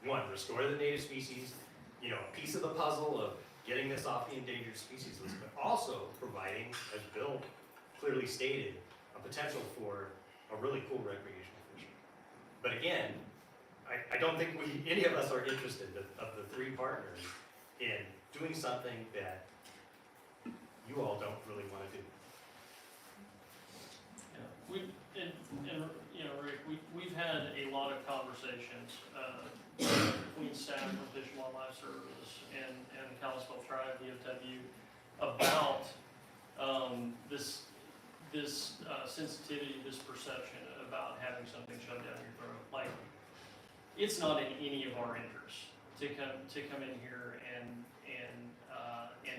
K: one, restore the native species, you know, a piece of the puzzle of getting this off the endangered species list, but also providing, as Bill clearly stated, a potential for a really cool recreational fishing. But again, I don't think any of us are interested, of the three partners, in doing something that you all don't really want to do.
D: You know, Rick, we've had a lot of conversations, between staff from Fish and Wildlife Service and the Kalispell Tribe, VFW, about, this sensitivity, this perception about having something shoved down your throat. Like, it's not in any of our interests to come in here and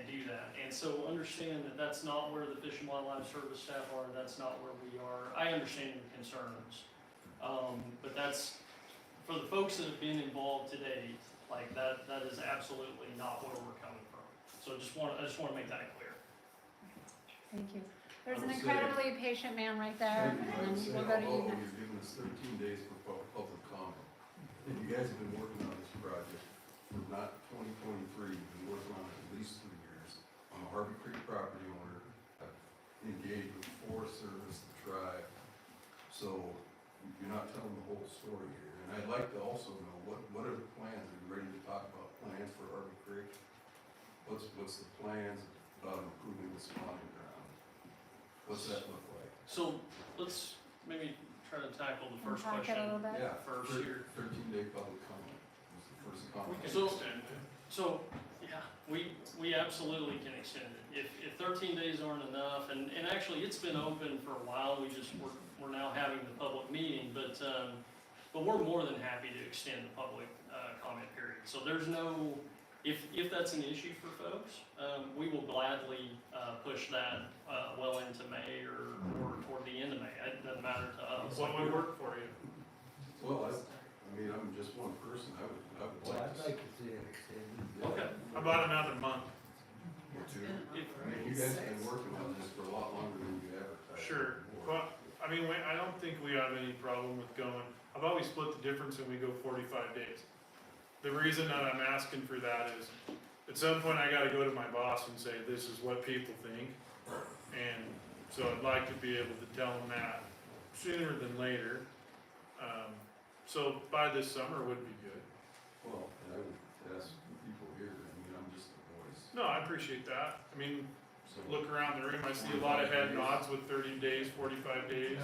D: do that. And so understand that that's not where the Fish and Wildlife Service staff are, that's not where we are. I understand your concerns. But that's, for the folks that have been involved to date, like that is absolutely not where we're coming from. So I just want to make that clear.
A: Thank you. There's an
L: I would say-
A: incredibly patient man right there,
L: Thank you.
A: and
L: I would
A: then
L: say
A: we'll go to you
L: although
A: next.
L: you've given us 13 days for public comment, and you guys have been working on this project for not 2023, you've been working on it at least 3 years. I'm a Harvey Creek property owner, I've engaged with the Forest Service, the tribe, so you're not telling the whole story here. And I'd like to also know, what are the plans? Are you ready to talk about plans for Harvey Creek? What's the plans about improving the spawning ground? What's that look like?
D: So let's maybe try to tackle the first
A: Unpack it a little
D: question
A: bit.
L: Yeah,
D: first here.
L: 13-day public comment was the first comment.
D: So, yeah, we absolutely can extend it. If 13 days aren't enough, and actually it's been open for a while, we're now having the public meeting, but we're more than happy to extend the public comment period. So there's no, if that's an issue for folks, we will gladly push that well into May or toward the end of May. It doesn't matter to us.
C: What would work for you?
L: Well, I mean, I'm just one person, I would like to.
M: to see it extended.
D: Okay.
C: About another month.
L: Or two.
D: If-
L: I mean, you guys have been working on this for a lot longer than you advertised.
C: Sure.
L: before.
C: Well, I mean, I don't think we have any problem with going, how about we split the difference and we go 45 days? The reason that I'm asking for that is, at some point I gotta go to my boss and say, this is what people think. And so I'd like to be able to tell them that sooner than later. So by this summer would be good.
L: Well, and I would ask the people here, I mean, I'm just the voice,
C: No, I appreciate that. I mean,
L: so.
C: look around the room, I see a lot of head nods with 30 days, 45 days.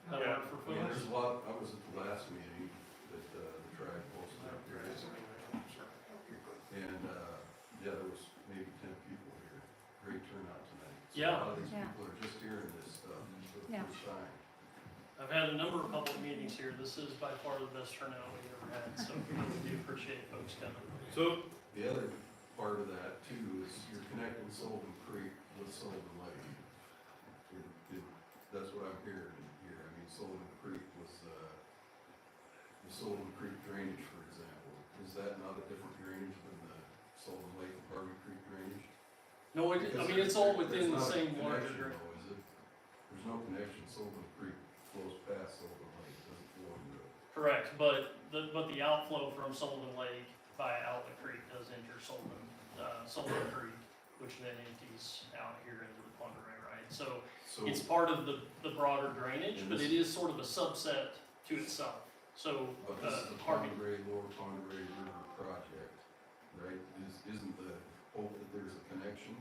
D: That
C: Yeah.
D: work for
L: I mean,
D: folks?
L: there's a lot, I was at the last meeting that the tribe posted up there. And, yeah, there was maybe 10 people here, great turnout tonight. So
D: Yeah.
L: A lot of these
A: Yeah.
L: people are just hearing this stuff for the
A: Yeah.
L: first time.
D: I've had a number of public meetings here. This is by far the best turnout we've ever had, so we do appreciate folks coming.
C: So,
L: The other part of that too is you're connecting Sullivan Creek with Sullivan Lake. That's what I'm hearing here. I mean, Sullivan Creek was, the Sullivan Creek drainage, for example. Is that not a different drainage than the Sullivan Lake and Harvey Creek drainage?
D: No, I
L: Because
D: mean, it's all
L: there's
D: within the
L: not a
D: same larger
L: connection
D: group.
L: though, is it? There's no connection. Sullivan Creek flows past Sullivan Lake, it doesn't flow into it.
D: Correct, but the outflow from Sullivan Lake via Outlet Creek does enter Sullivan Creek, which then empties out here into the Ponderay, right? So
L: So,
D: it's part of the broader drainage,
L: And
D: but
L: this-
D: it is sort of a subset to itself. So,
L: but this is the
D: Harvey,
L: Ponderay, Lower Ponderay River project, right? Isn't the hope that there's a connection?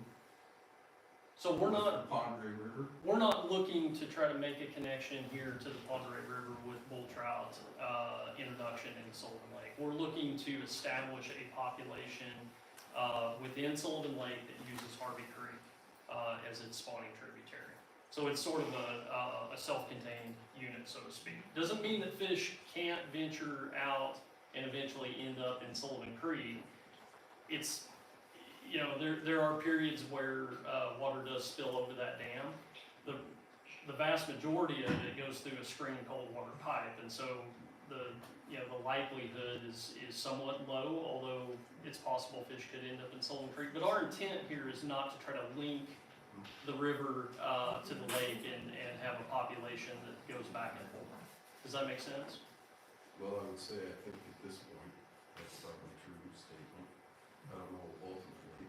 D: so we're not,
L: Ponderay River?
D: we're not looking to try to make a connection here to the Ponderay River with bull trout, introduction in Sullivan Lake. We're looking to establish a population, within Sullivan Lake that uses Harvey Creek, as its spawning tributary. So it's sort of a self-contained unit, so to speak. Doesn't mean that fish can't venture out and eventually end up in Sullivan Creek. It's, you know, there are periods where water does spill over that dam. The vast majority of it goes through a screened cold water pipe, and so the likelihood is somewhat low, although it's possible fish could end up in Sullivan Creek. But our intent here is not to try to link the river to the lake and have a population that goes back and forth. Does that make sense?
L: Well, I would say, I think at this point, that's probably a true statement. I don't know ultimately.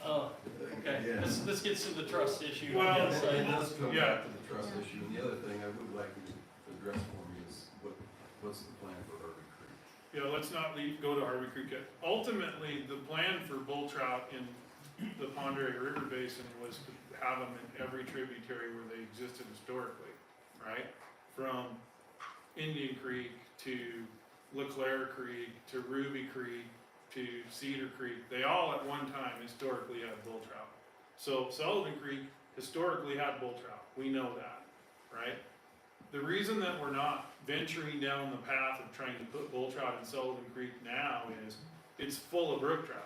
D: Okay,
L: Yeah.
D: this gets to the trust issue.
C: Well,
D: I guess.
L: It does come
C: Yeah.
L: back to the trust issue, and the other thing I would like you to address for me is what's the plan for Harvey Creek?
C: yeah, let's not go to Harvey Creek yet. Ultimately, the plan for bull trout in the Ponderay River Basin was to have them in every tributary where they existed historically, right? From Indian Creek to LeClaire Creek to Ruby Creek to Cedar Creek, they all at one time historically had bull trout. So Sullivan Creek historically had bull trout. We know that, right? The reason that we're not venturing down the path of trying to put bull trout in Sullivan Creek now is it's full of brook trout.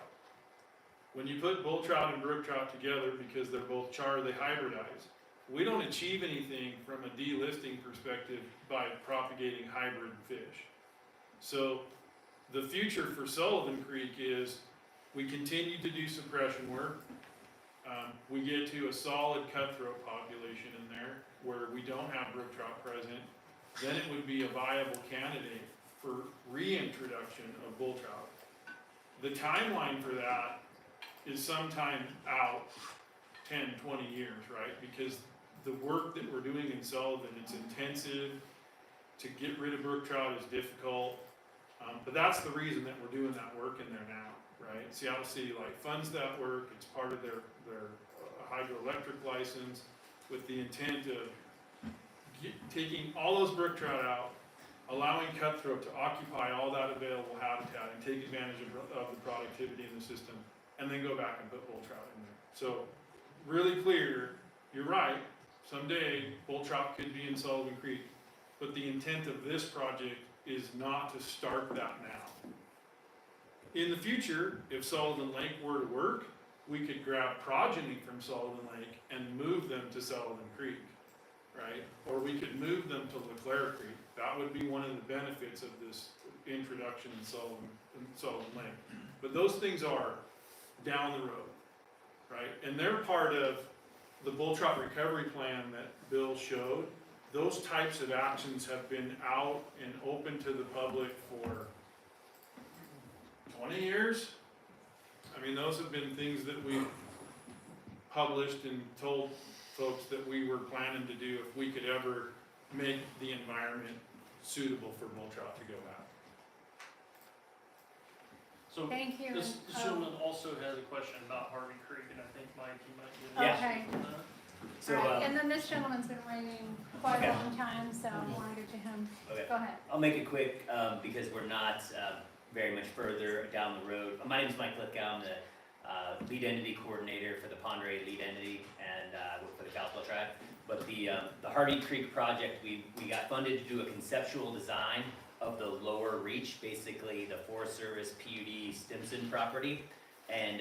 C: When you put bull trout and brook trout together, because they're both char, they hybridize. We don't achieve anything from a delisting perspective by propagating hybrid fish. So the future for Sullivan Creek is we continue to do suppression work. We get to a solid cutthroat population in there where we don't have brook trout present. Then it would be a viable candidate for reintroduction of bull trout. The timeline for that is sometime out 10, 20 years, right? Because the work that we're doing in Sullivan, it's intensive. To get rid of brook trout is difficult. But that's the reason that we're doing that work in there now, right? Seattle City Light funds that work. It's part of their hydroelectric license with the intent of taking all those brook trout out, allowing cutthroat to occupy all that available habitat and take advantage of the productivity in the system, and then go back and put bull trout in there. So really clear, you're right, someday bull trout could be in Sullivan Creek, but the intent of this project is not to start that now. In the future, if Sullivan Lake were to work, we could grab progeny from Sullivan Lake and move them to Sullivan Creek, right? Or we could move them to LeClaire Creek. That would be one of the benefits of this introduction in Sullivan Lake. But those things are down the road, right? And they're part of the bull trout recovery plan that Bill showed. Those types of actions have been out and open to the public for 20 years. I mean, those have been things that we've published and told folks that we were planning to do if we could ever make the environment suitable for bull trout to go out.
D: So
A: Thank you.
D: this gentleman also has a question about Harvey Creek, and I think Mike, you might get an
A: Okay.
D: answer on that.
M: So,
A: Right, and then this gentleman's been waiting quite
M: Okay.
A: a long time, so I want to get to him.
M: Okay.
A: Go ahead.
M: I'll make it quick, because we're not, very much further down the road. My name is Mike Lithgow, I'm the, lead entity coordinator for the Pondere lead entity, and, work for the Kalispell tribe. But the Harvey Creek project, we got funded to do a conceptual design of the lower reach, basically the Forest Service PUD Stimson property. And,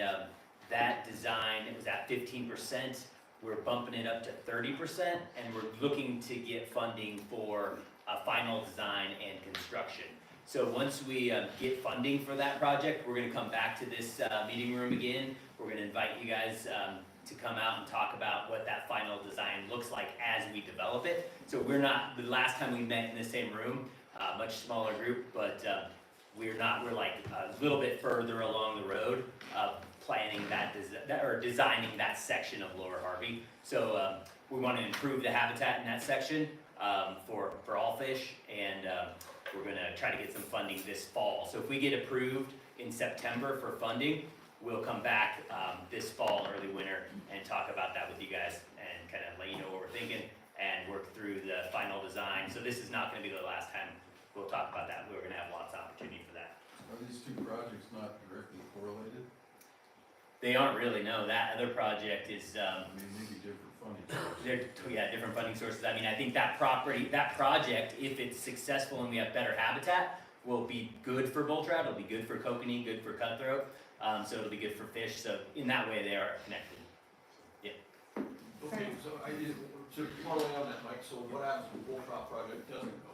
M: that design, it was at 15%. We're bumping it up to 30%, and we're looking to get funding for a final design and construction. So once we get funding for that project, we're gonna come back to this meeting room again. We're gonna invite you guys to come out and talk about what that final design looks like as we develop it. So we're not, the last time we met in the same room, much smaller group, but we're like a little bit further along the road of planning or designing that section of Lower Harvey. So we want to improve the habitat in that section for all fish, and we're gonna try to get some funding this fall. So if we get approved in September for funding, we'll come back this fall, early winter, and talk about that with you guys and kind of let you know what we're thinking and work through the final design. So this is not gonna be the last time we'll talk about that. We're gonna have lots of opportunity for that.
L: Are these two projects not directly correlated?
M: They aren't really, no. That other project is,
L: I mean, maybe different funding sources.
M: they're different funding sources. I mean, I think that project, if it's successful and we have better habitat, will be good for bull trout, it'll be good for kokanee, good for cutthroat, so it'll be good for fish. So in that way, they are connected.
J: Okay, so to follow on that, Mike, so what happens if the bull trout project doesn't go?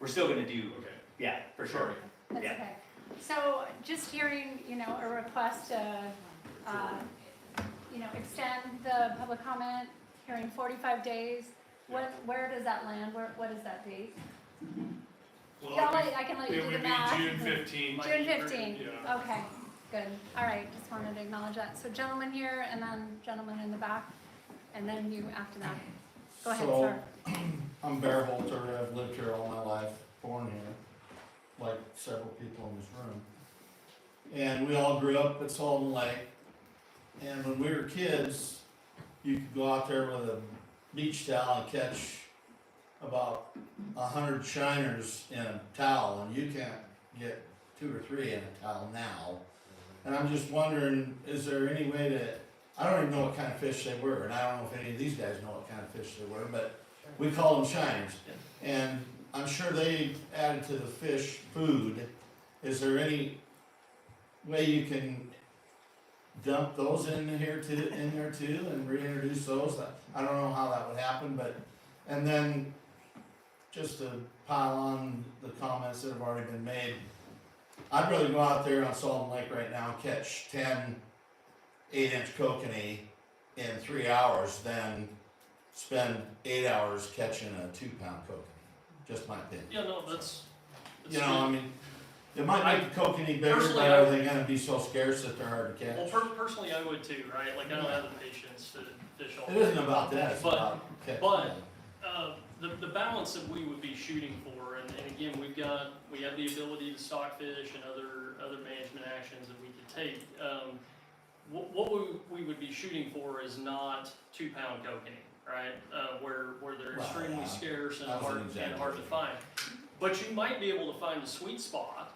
M: We're still gonna do,
J: Okay.
M: yeah, for sure.
A: That's
M: Yeah.
A: okay. So just hearing, a request to, extend the public comment, hearing 45 days, where does that land? What is that date?
C: Well,
A: Yeah, I can let you
C: it
A: do
C: would
A: the
C: be
A: math.
C: June 15th.
A: June 15th,
C: Yeah.
A: okay, good. All right, just wanted to acknowledge that. So gentleman here, and then gentleman in the back, and then you after that. Go ahead, sir.
N: I'm Bear Holter, I've lived here all my life, born here, like several people in this room. And we all grew up at Sullivan Lake, and when we were kids, you could go out there with a beach towel and catch about 100 shiners in a towel, and you can't get 2 or 3 in a towel now. And I'm just wondering, is there any way to I don't even know what kind of fish they were, and I don't know if any of these guys know what kind of fish they were, but we call them shiners. And I'm sure they added to the fish food. Is there any way you can dump those in there too, and reintroduce those? I don't know how that would happen, but, and then, just to pile on the comments that have already been made, I'd rather go out there on Sullivan Lake right now and catch 10 8-inch kokanee in 3 hours than spend 8 hours catching a 2-pound kokanee. Just my opinion.
D: Yeah, no, that's
N: You know, I mean, it might make the kokanee bigger,
D: Personally,
N: but are they gonna be so scarce that they're hard to
D: Well,
N: catch?
D: personally, I would too, right? Like, I don't have the patience to fish all
N: It
D: day.
N: isn't about that, it's
D: But-
N: about catching.
D: but- The balance that we would be shooting for, and again, we have the ability to stock fish and other management actions that we could take. What we would be shooting for is not 2-pound kokanee, right? Where they're
N: Well,
D: extremely
N: yeah,
D: scarce and
N: that was an
D: hard to find. But you might be able to find a sweet spot,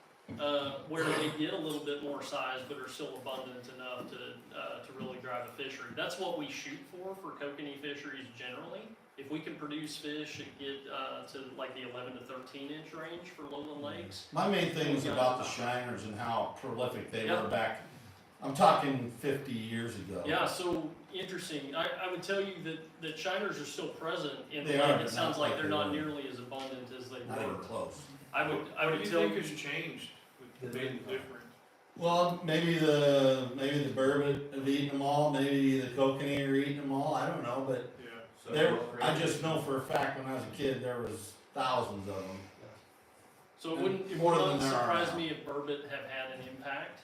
D: where they get a little bit more size, but are still abundant enough to really drive a fishery. That's what we shoot for kokanee fisheries generally. If we can produce fish that get to like the 11 to 13 inch range for lowland lakes.
N: My main thing was about the shiners and how prolific they
D: Yeah.
N: were back, I'm talking 50 years ago.
D: Yeah, so interesting. I would tell you that shiners are still present in the
N: They
D: lake.
N: are,
D: It
N: but
D: sounds
N: not
D: like
N: like
D: they're
N: they
D: not
N: were.
D: nearly as abundant as they
N: Not even
D: were.
N: close.
D: I would
C: What do you
D: tell
C: think has changed with made it different?
N: Well, maybe the burbot have eaten them all, maybe the kokanee are eating them all, I don't know, but
C: Yeah.
N: there, I just know for a fact when I was a kid, there was thousands of them.
D: So it would
N: More than
D: not
N: there are
D: surprise
N: now.
D: me if burbot have had an impact.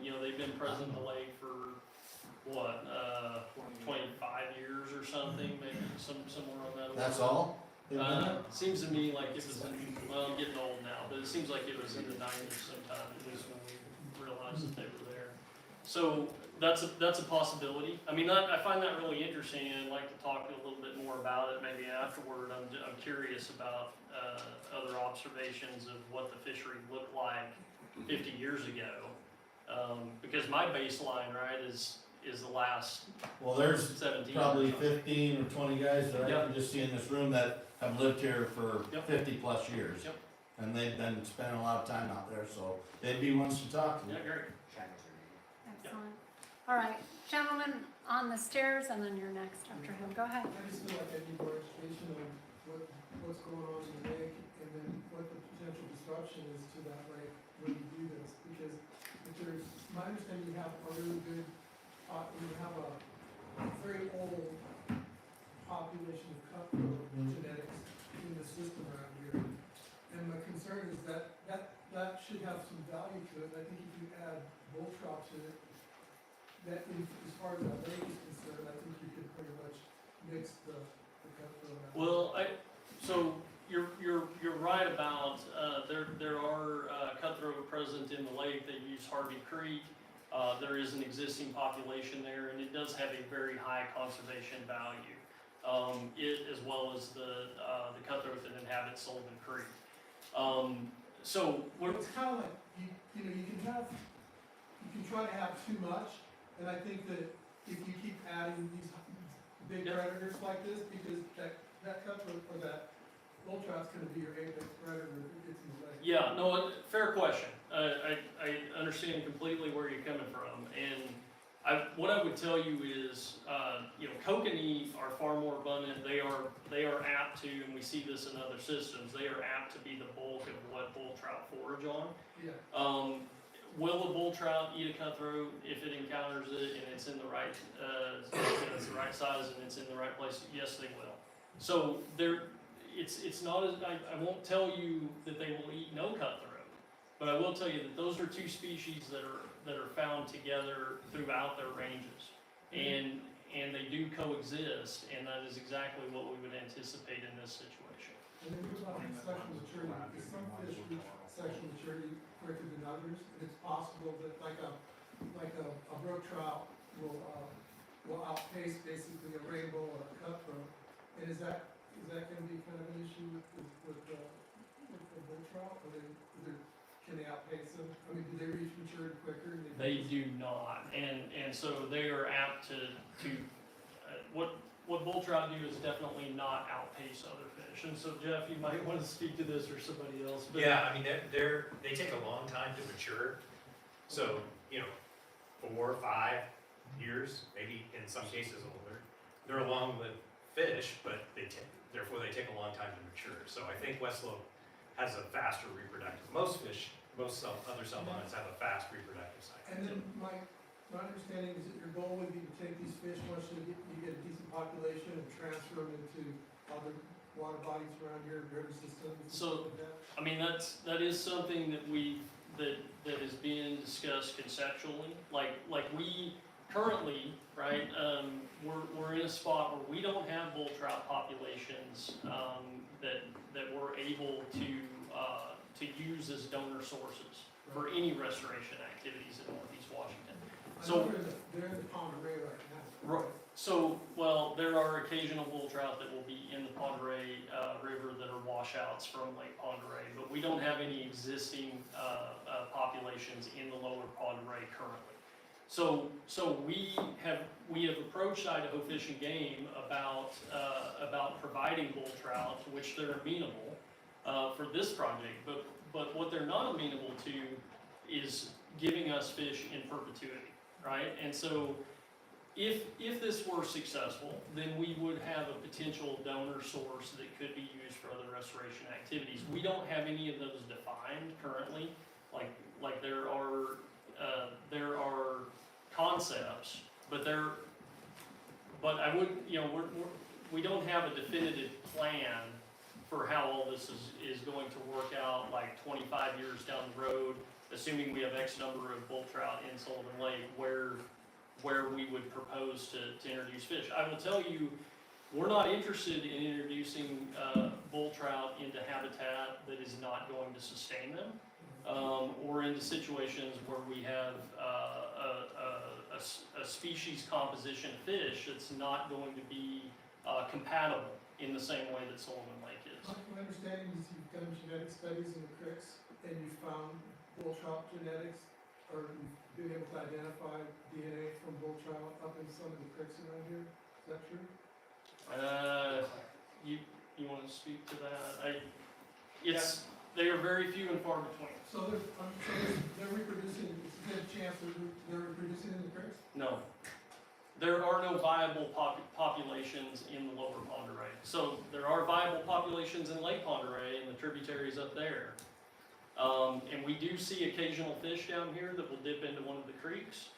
D: You know, they've been present in the lake for, what, 25 years or something, maybe somewhere on that order.
N: That's all? They've been there?
D: Seems to me like it was well, I'm getting old now, but it seems like it was in the 90s sometime, at least when we realized that they were there. So that's a possibility. I mean, I find that really interesting, and I'd like to talk a little bit more about it maybe afterward. I'm curious about other observations of what the fishery looked like 50 years ago. Because my baseline, right, is the last
N: Well, there's
D: 17
N: probably
D: or something.
N: 15 or 20 guys that I
D: Yep.
N: can just see in this room that have lived here for
D: Yep.
N: 50 plus years.
D: Yep.
N: And they've been spending a lot of time out there, so they'd be ones to talk to.
D: Yeah, great.
A: Excellent. All right, gentlemen on the stairs, and then you're next after him. Go ahead.
O: I just feel like I need more education on what's going on in the lake, and then what the potential disruption is to that lake when you do this, because if there's, my understanding, you have a really good, you have a very old population of cutthroat genetics in the system around here. And my concern is that should have some value to it, and I think if you add bull trout to it, that as far as that lake is concerned, I think you could pretty much mix the cutthroat out.
D: Well, so you're right about, there are cutthroat present in the lake. They use Harvey Creek. There is an existing population there, and it does have a very high conservation value. It, as well as the cutthroat that inhabits Sullivan Creek. So we're,
O: It's kind of like, you know, you can try to have too much, and I think that if you keep adding these big
D: Yep.
O: predators like this, because that cutthroat or that bull trout's gonna be your apex predator if it gets in the lake.
D: yeah, no, fair question. I understand completely where you're coming from, and what I would tell you is, you know, kokanee are far more abundant. They are apt to, and we see this in other systems. They are apt to be the bulk of what bull trout forage on.
O: Yeah.
D: Will a bull trout eat a cutthroat if it encounters it and it's in the right, it's the right size and it's in the right place? Yes, they will. So it's not as, I won't tell you that they will eat no cutthroat, but I will tell you that those are two species that are found together throughout their ranges, and they do coexist, and that is exactly what we would anticipate in this situation.
O: And then what about sexual maturity, because some fish reach sexual maturity quicker than others, and it's possible that like a brook trout will outpace basically a rainbow or a cutthroat. And is that gonna be kind of an issue with the bull trout, or is there can they outpace them? I mean, do they reach maturity quicker?
D: They do not, and so they are apt to, what bull trout do is definitely not outpace other fish. And so Jeff, you might want to speak to this or somebody else. But
K: Yeah, I mean, they take a long time to mature. So, 4 or 5 years, maybe in some cases older. They're a long-lived fish, but therefore they take a long time to mature. So I think West Slope has a faster reproductive. Most other salmonids have a fast reproductive cycle.
O: And then my understanding is that your goal would be to take these fish once you get a decent population and transfer them into other water bodies around your river systems. and
D: So-
O: stuff like that.
D: I mean, that is something that is being discussed conceptually. Like we currently, right, we're in a spot where we don't have bull trout populations, that we're able to use as donor sources for any restoration activities in Northeast Washington.
O: I
D: So-
O: know they're in the Pond Array right now.
D: So, well, there are occasional bull trout that will be in the Pond Array River that are washouts from Lake Pond Array, but we don't have any existing populations in the lower Pond Array currently. So we have approached Idaho Fish and Game about providing bull trout, to which they're amenable for this project, but what they're not amenable to is giving us fish in perpetuity, right? And so if this were successful, then we would have a potential donor source that could be used for other restoration activities. We don't have any of those defined currently, like there are concepts, but I would, we don't have a definitive plan for how all this is going to work out, like 25 years down the road, assuming we have X number of bull trout in Sullivan Lake, where we would propose to introduce fish. I will tell you, we're not interested in introducing bull trout into habitat that is not going to sustain them, or into situations where we have a species composition of fish that's not going to be compatible in the same way that Sullivan Lake is.
O: My understanding is you've done genetic studies in the creeks and you found bull trout genetics, or you've been able to identify DNA from bull trout up in some of the creeks around here. Is that true?
D: You want to speak to that? They are very few and far between.
O: So they're reproducing, it's a good chance they're reproducing in the creeks?
D: No. There are no viable populations in the lower Pond Array. So there are viable populations in Lake Pond Array and the tributaries up there. And we do see occasional fish down here that will dip into one of the creeks.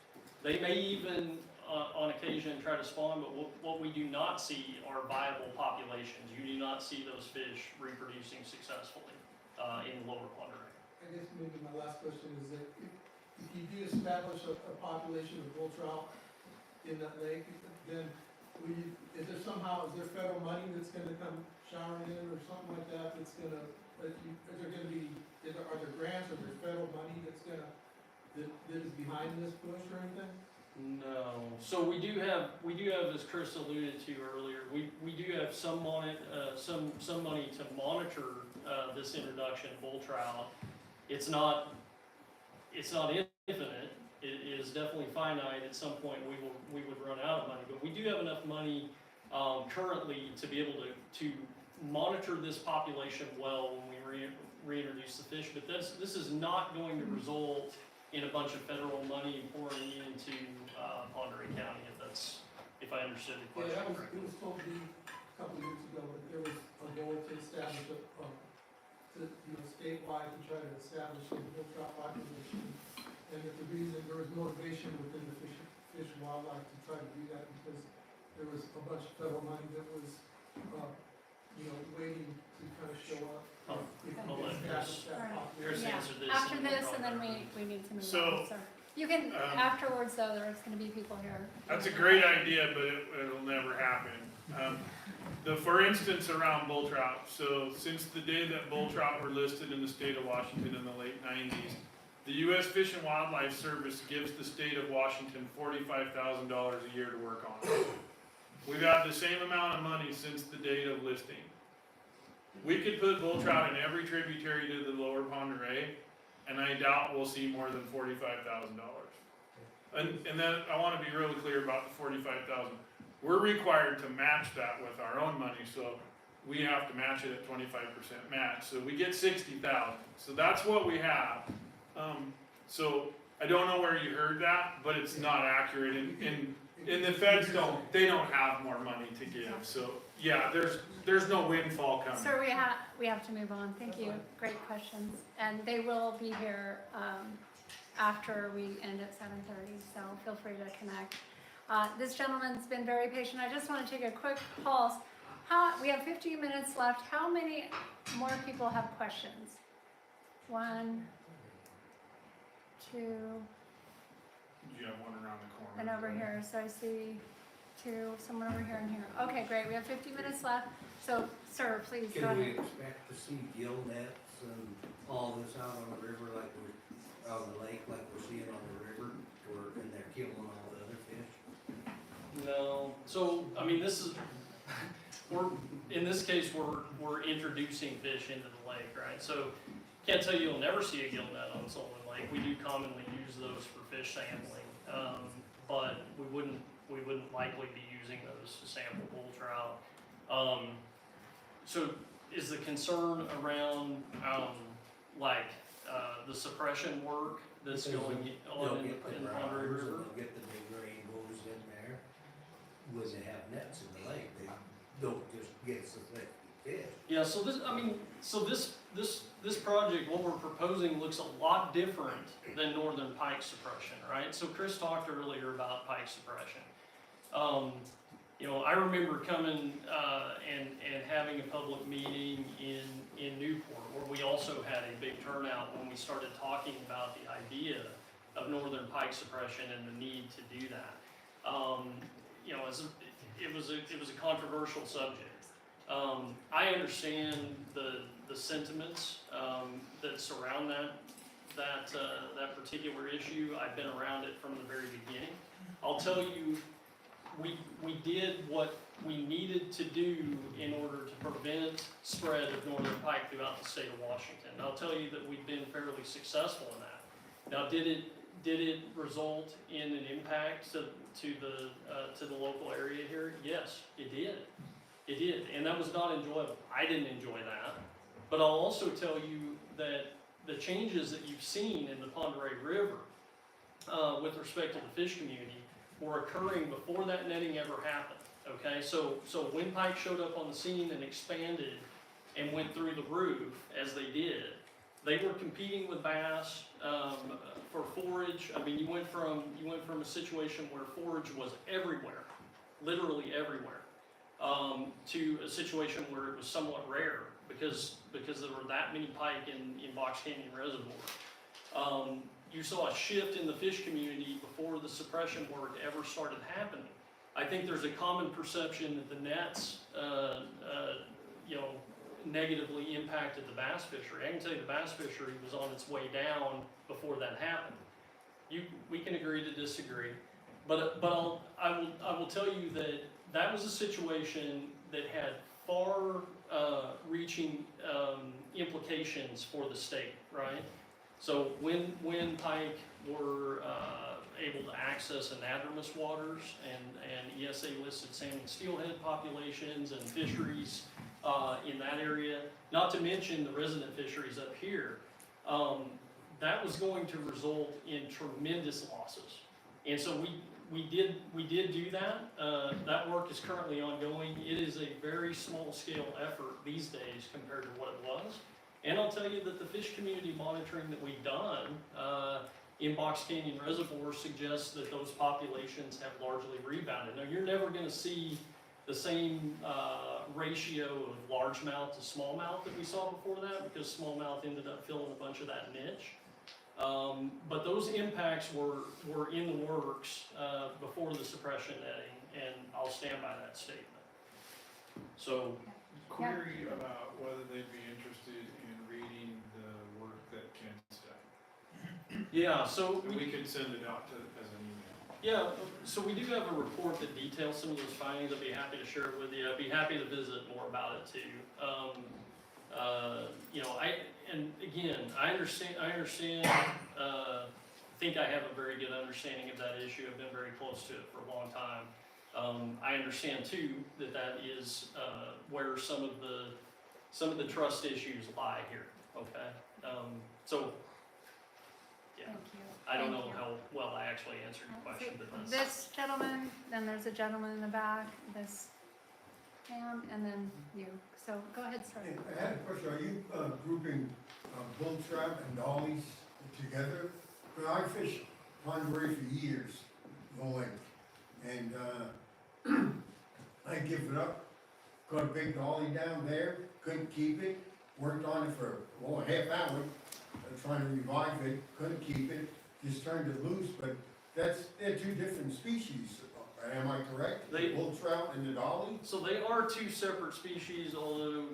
D: They may even, on occasion, try to spawn, but what we do not see are viable populations. You do not see those fish reproducing successfully in the lower Pond Array.
O: I guess maybe my last question is that if you do establish a population of bull trout in that lake, then is there federal money that's gonna come showering in or something like that that's gonna, are there grants, or there's federal money that is behind this push or anything?
D: No. So we do have, as Chris alluded to earlier, we do have some money to monitor this introduction of bull trout. It's not infinite. It is definitely finite. At some point, we would run out of money, but we do have enough money currently to be able to monitor this population well when we reintroduce the fish. But this is not going to result in a bunch of federal money pouring into Pond Array County, if I understood the question
O: Yeah,
D: correctly.
O: it was told me a couple of years ago that there was a goal to establish statewide to try to establish a bull trout population. And that there was motivation within the fish and wildlife to try to do that because there was a bunch of federal money that was, waiting to kind of show up. If you
D: I'll let
O: establish
D: Chris-
O: that
A: Alright.
D: Chris
O: population.
D: answered this.
A: After
D: and
A: this,
D: we'll
A: and then
D: probably-
A: we need to move
C: So,
A: on, so. You can, afterwards though, there's gonna be people here.
C: That's a great idea, but it'll never happen. For instance, around bull trout, so since the day that bull trout were listed in the state of Washington in the late 90s, the U.S. Fish and Wildlife Service gives the state of Washington $45,000 a year to work on. We've had the same amount of money since the date of listing. We could put bull trout in every tributary to the lower Pond Array, and I doubt we'll see more than $45,000. And then I wanna be really clear about the 45,000. We're required to match that with our own money, so we have to match it at 25% match, so we get 60,000. So that's what we have. So I don't know where you heard that, but it's not accurate, and the feds don't have more money to give, so, yeah, there's no windfall coming.
A: Sir, we have to move on. Thank you. Great questions. And they will be here, after we end at 7:30, so feel free to connect. This gentleman's been very patient. I just want to take a quick pulse. We have 15 minutes left. How many more people have questions? 1, 2,
C: You have one around the corner.
A: and over here. So I see 2, someone over here and here. Okay, great. We have 15 minutes left. So, sir, please go
P: Can we
A: ahead.
P: expect to see gill nets and all this out on the river like we're, out on the lake like we're seeing on the river, and they're killing all the other fish?
D: No, so, I mean, this is, in this case, we're introducing fish into the lake, right? So, can't tell you you'll never see a gill net on Sullivan Lake. We do commonly use those for fish sampling, but we wouldn't likely be using those to sample bull trout. So is the concern around, the suppression work that's
P: Because
D: going
P: they'll
D: on
P: get
D: in the
P: the
D: Pondere
P: rounders
D: River?
P: and they'll get the big rainbows in there. When they have nets in the lake, they don't just get so thick fish.
D: Yeah, so this project, what we're proposing looks a lot different than northern pike suppression, right? So Chris talked earlier about pike suppression. I remember coming, and having a public meeting in Newport, where we also had a big turnout when we started talking about the idea of northern pike suppression and the need to do that. It was a controversial subject. I understand the sentiments that surround that particular issue. I've been around it from the very beginning. I'll tell you, we did what we needed to do in order to prevent spread of northern pike throughout the state of Washington. I'll tell you that we've been fairly successful in that. Now, did it result in an impact to the local area here? Yes, it did. It did, and that was not enjoyable. I didn't enjoy that. But I'll also tell you that the changes that you've seen in the Pondere River with respect to the fish community were occurring before that netting ever happened. Okay, so when pike showed up on the scene and expanded and went through the roof as they did, they were competing with bass for forage. I mean, you went from a situation where forage was everywhere, literally everywhere, to a situation where it was somewhat rare because there were that many pike in Box Canyon Reservoir. You saw a shift in the fish community before the suppression work ever started happening. I think there's a common perception that the nets, negatively impacted the bass fishery. I can tell you the bass fishery was on its way down before that happened. We can agree to disagree, but I will tell you that was a situation that had far reaching implications for the state, right? So when pike were able to access anadromous waters and ESA listed salmon steelhead populations and fisheries in that area, not to mention the resident fisheries up here, that was going to result in tremendous losses. And so we did do that. That work is currently ongoing. It is a very small scale effort these days compared to what it was. And I'll tell you that the fish community monitoring that we've done in Box Canyon Reservoir suggests that those populations have largely rebounded. Now, you're never going to see the same ratio of largemouth to smallmouth that we saw before that, because smallmouth ended up filling a bunch of that niche. But those impacts were in the works before the suppression netting, and I'll stand by that statement. So,
C: Query about whether they'd be interested in reading the work that Ken's done.
D: yeah, so
C: And we could send it out as an email.
D: yeah, so we do have a report that details some of those findings. I'd be happy to share it with you. I'd be happy to visit more about it too. You know, and again, I understand, think I have a very good understanding of that issue. I've been very close to it for a long time. I understand too that that is, where some of the trust issues lie here, okay? So, yeah,
A: Thank you.
D: I don't
A: Thank
D: know
A: you.
D: how well I actually answered your question, but that's.
A: This gentleman, then there's a gentleman in the back, this ma'am, and then you. So go ahead, sir.
Q: Hey, I had a question, are you grouping bull trout and dollies together? Well, I fished Pond Ray for years, the lake, and I give it up. Got a big dolly down there, couldn't keep it, worked on it for, well, a half hour, trying to revive it, couldn't keep it, just turned it loose, but they're two different species, am I correct?
D: They-
Q: The bull trout and the dolly?
D: So they are two separate species, although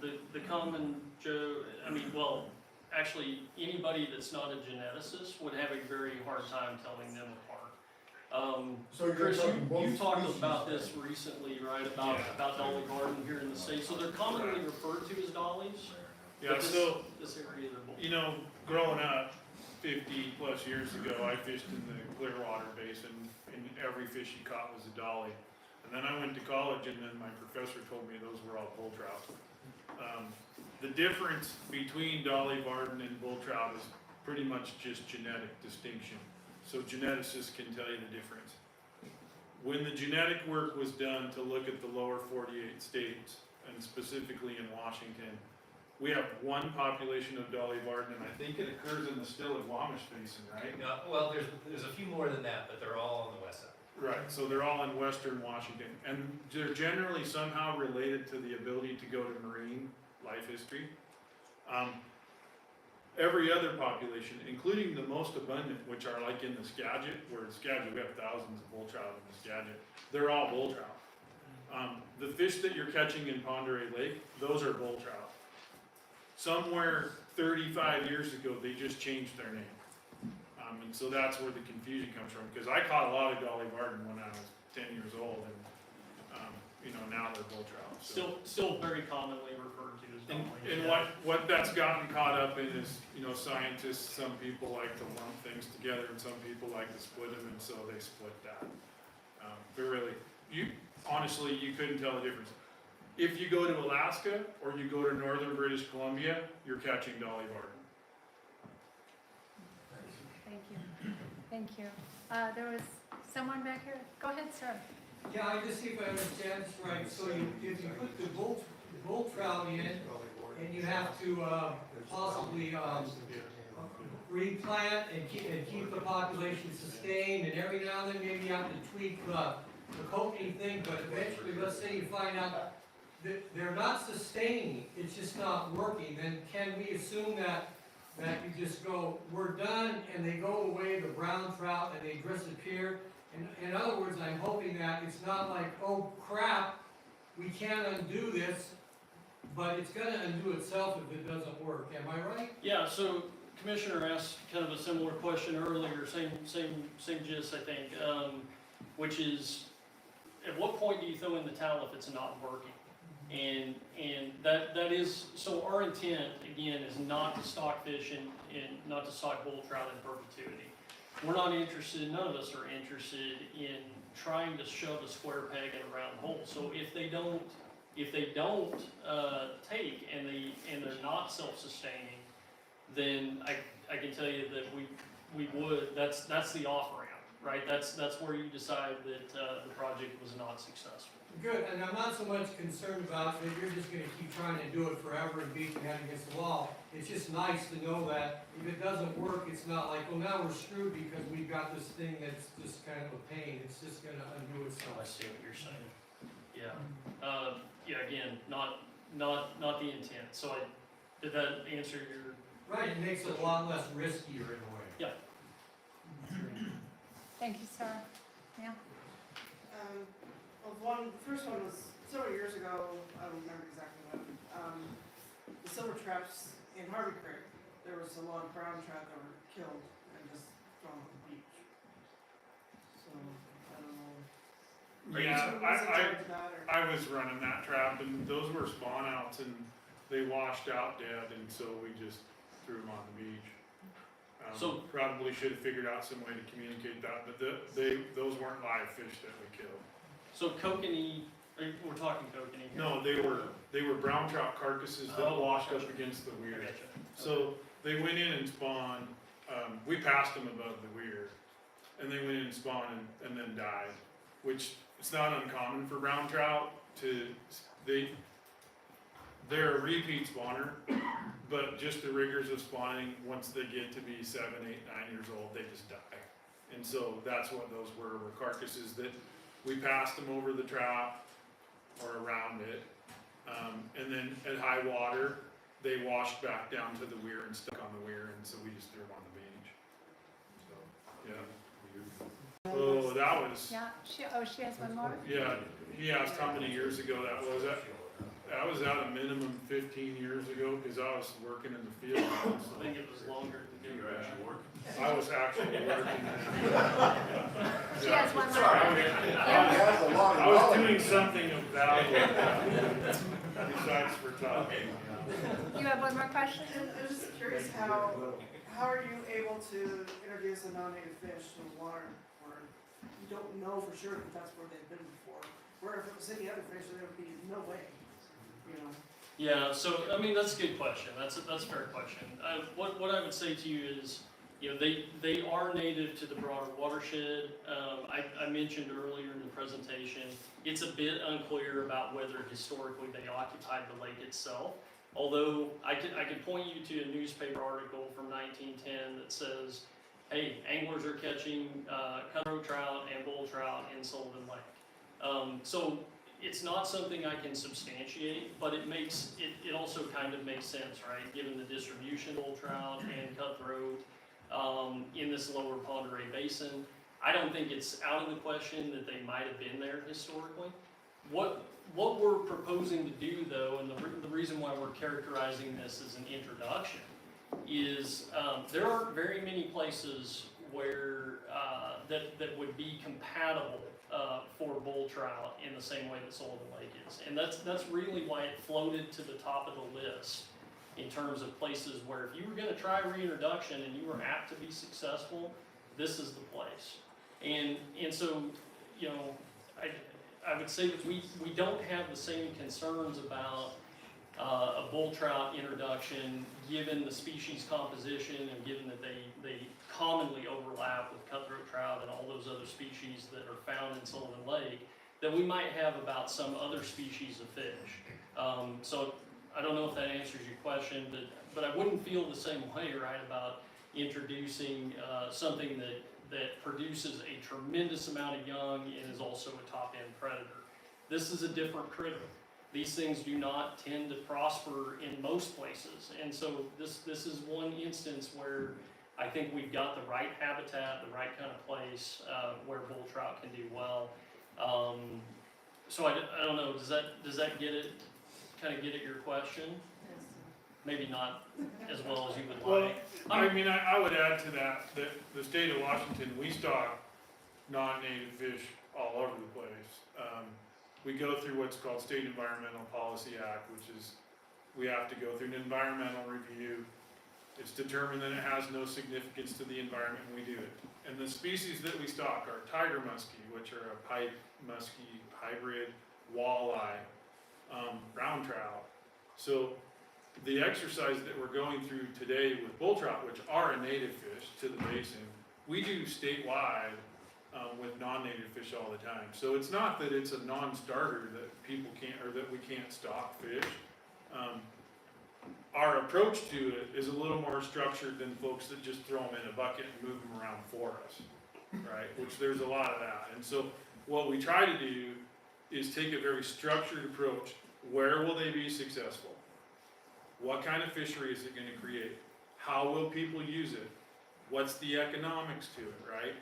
D: the common Joe, I mean, well, actually, anybody that's not a geneticist would have a very hard time telling them apart.
Q: So you're
D: Chris,
Q: talking both
D: you talked
Q: species,
D: about
Q: then?
D: this recently, right, about,
C: Yeah.
D: about Dolly Garden here in the state, so they're commonly referred to as dollies.
C: Yeah,
D: but
C: so,
D: This area, they're both.
C: you know, growing up 50 plus years ago, I fished in the Clearwater Basin, and every fish you caught was a dolly. And then I went to college, and then my professor told me those were all bull trout. The difference between Dolly Varden and bull trout is pretty much just genetic distinction. So geneticists can tell you the difference. When the genetic work was done to look at the lower 48 states, and specifically in Washington, we have one population of Dolly Varden, and I think it occurs in the Stillaguamish Basin, right?
F: No, well, there's a few more than that, but they're all on the west side.
C: Right, so they're all in western Washington, and they're generally somehow related to the ability to go to marine life history. Every other population, including the most abundant, which are like in the Skagit, where in Skagit we have thousands of bull trout in the Skagit, they're all bull trout. The fish that you're catching in Pond Ray Lake, those are bull trout. Somewhere 35 years ago, they just changed their name. And so that's where the confusion comes from, because I caught a lot of Dolly Varden when I was 10 years old, and, you know, now they're bull trout. So.
D: Still very commonly referred to as dolly.
C: And what that's gotten caught up in is, you know, scientists, some people like to lump things together, and some people like to split them, and so they split that. But really, honestly, you couldn't tell the difference. If you go to Alaska, or you go to northern British Columbia, you're catching Dolly Varden.
A: Thank you. Thank you. There was someone back here. Go ahead, sir.
I: Yeah, I just see if I understand this right, so if you put the bull trout in, and you have to, possibly, replant and keep the population sustained, and every now and then maybe you have to tweak the coating thing, but eventually, let's say you find out that they're not sustaining, it's just not working, then can we assume that you just go, we're done, and they go away, the brown trout, and they disappear? In other words, I'm hoping that it's not like, oh crap, we can't undo this, but it's gonna undo itself if it doesn't work, am I right?
D: Yeah, so Commissioner asked kind of a similar question earlier, same gist, I think, which is, at what point do you throw in the towel if it's not working? And that is, so our intent, again, is not to stock fish and not to stock bull trout in perpetuity. We're not interested, none of us are interested in trying to shove a square peg in a round hole. So if they don't take and they're not self-sustaining, then I can tell you that we would, that's the off-ramp, right? That's where you decide that the project was not successful.
I: Good, and I'm not so much concerned about that you're just gonna keep trying to do it forever and beat your head against the wall. It's just nice to know that if it doesn't work, it's not like, well, now we're screwed because we've got this thing that's just kind of a pain. It's just gonna undo
D: I
I: itself.
D: see what you're saying. Yeah. Yeah, again, not the intent. So did that answer your?
I: Right, it makes it a lot less riskier in a way.
D: Yeah.
A: Thank you, sir. Yeah.
R: First one was several years ago, I don't remember exactly when, the silver traps in Harvey Creek. There was a lot of brown trout that were killed and just thrown on the beach. So, I don't know.
C: Yeah,
R: Was it charged that, or-
C: I was running that trap, and those were spawn outs, and they washed out dead, and so we just threw them on the beach.
D: So-
C: Probably should have figured out some way to communicate that, but those weren't live fish that we killed.
D: So kokanee, we're talking kokanee here.
C: No, they were brown trout carcasses that
D: Oh,
C: washed up
D: gotcha.
C: against the
D: I
C: weir.
D: gotcha.
C: So they went in and spawned, we passed them above the weir, and they went in and spawned and then died, which it's not uncommon for brown trout they're a repeat spawner, but just the rigors of spawning, once they get to be 7, 8, 9 years old, they just die. And so that's what those were carcasses that we passed them over the trout or around it. And then at high water, they washed back down to the weir and stuck on the weir, and so we just threw them on the beach. So, yeah. Oh, that was,
A: Yeah, she has one more?
C: yeah, he asked how many years ago that was. That was at a minimum 15 years ago, because I was working in the field.
D: I think it was longer than you were actually working.
C: I was actually working.
A: She has one more.
C: Sorry.
Q: That's a lot of
C: I was
Q: knowledge.
C: doing something of value besides for talking.
A: You have one more question?
R: And I was just curious how are you able to introduce a non-native fish to the water where you don't know for sure that that's where they've been before? Where if it was any other fish, there would be no way, you know?
D: Yeah, so, I mean, that's a good question. That's a fair question. What I would say to you is, you know, they are native to the broader watershed. I mentioned earlier in the presentation, it's a bit unclear about whether historically they occupied the lake itself. Although I could point you to a newspaper article from 1910 that says, hey, anglers are catching cutthroat trout and bull trout in Sullivan Lake. So it's not something I can substantiate, but it also kind of makes sense, right? Given the distribution of bull trout and cutthroat in this lower Pend Oreille Basin, I don't think it's out of the question that they might have been there historically. What we're proposing to do, though, and the reason why we're characterizing this as an introduction, is there aren't very many places where that would be compatible for bull trout in the same way that Sullivan Lake is, and that's really why it floated to the top of the list in terms of places where if you were going to try reintroduction and you were apt to be successful, this is the place. And so, you know, I would say that we don't have the same concerns about a bull trout introduction, given the species composition and given that they commonly overlap with cutthroat trout and all those other species that are found in Sullivan Lake, that we might have about some other species of fish. So I don't know if that answers your question, but I wouldn't feel the same way, right, about introducing something that produces a tremendous amount of young and is also a top-end predator. This is a different critter. These things do not tend to prosper in most places, and so this is one instance where I think we've got the right habitat, the right kind of place where bull trout can do well. So I don't know. Does that get it? Kind of get at your question? Maybe not as well as you would
C: Well,
D: like.
C: I mean, I would add to that the state of Washington, we stock non-native fish all over the place. We go through what's called State Environmental Policy Act, which is, we have to go through an environmental review. It's determined that it has no significance to the environment when we do it. And the species that we stock are tiger muskie, which are a pipe muskie hybrid, walleye, brown trout. So the exercise that we're going through today with bull trout, which are a native fish to the basin, we do statewide with non-native fish all the time. So it's not that it's a non-starter that people can't, or that we can't stock fish. Our approach to it is a little more structured than folks that just throw them in a bucket and move them around for us, right? Which there's a lot of that. And so what we try to do is take a very structured approach. Where will they be successful? What kind of fishery is it going to create? How will people use it? What's the economics to it, right?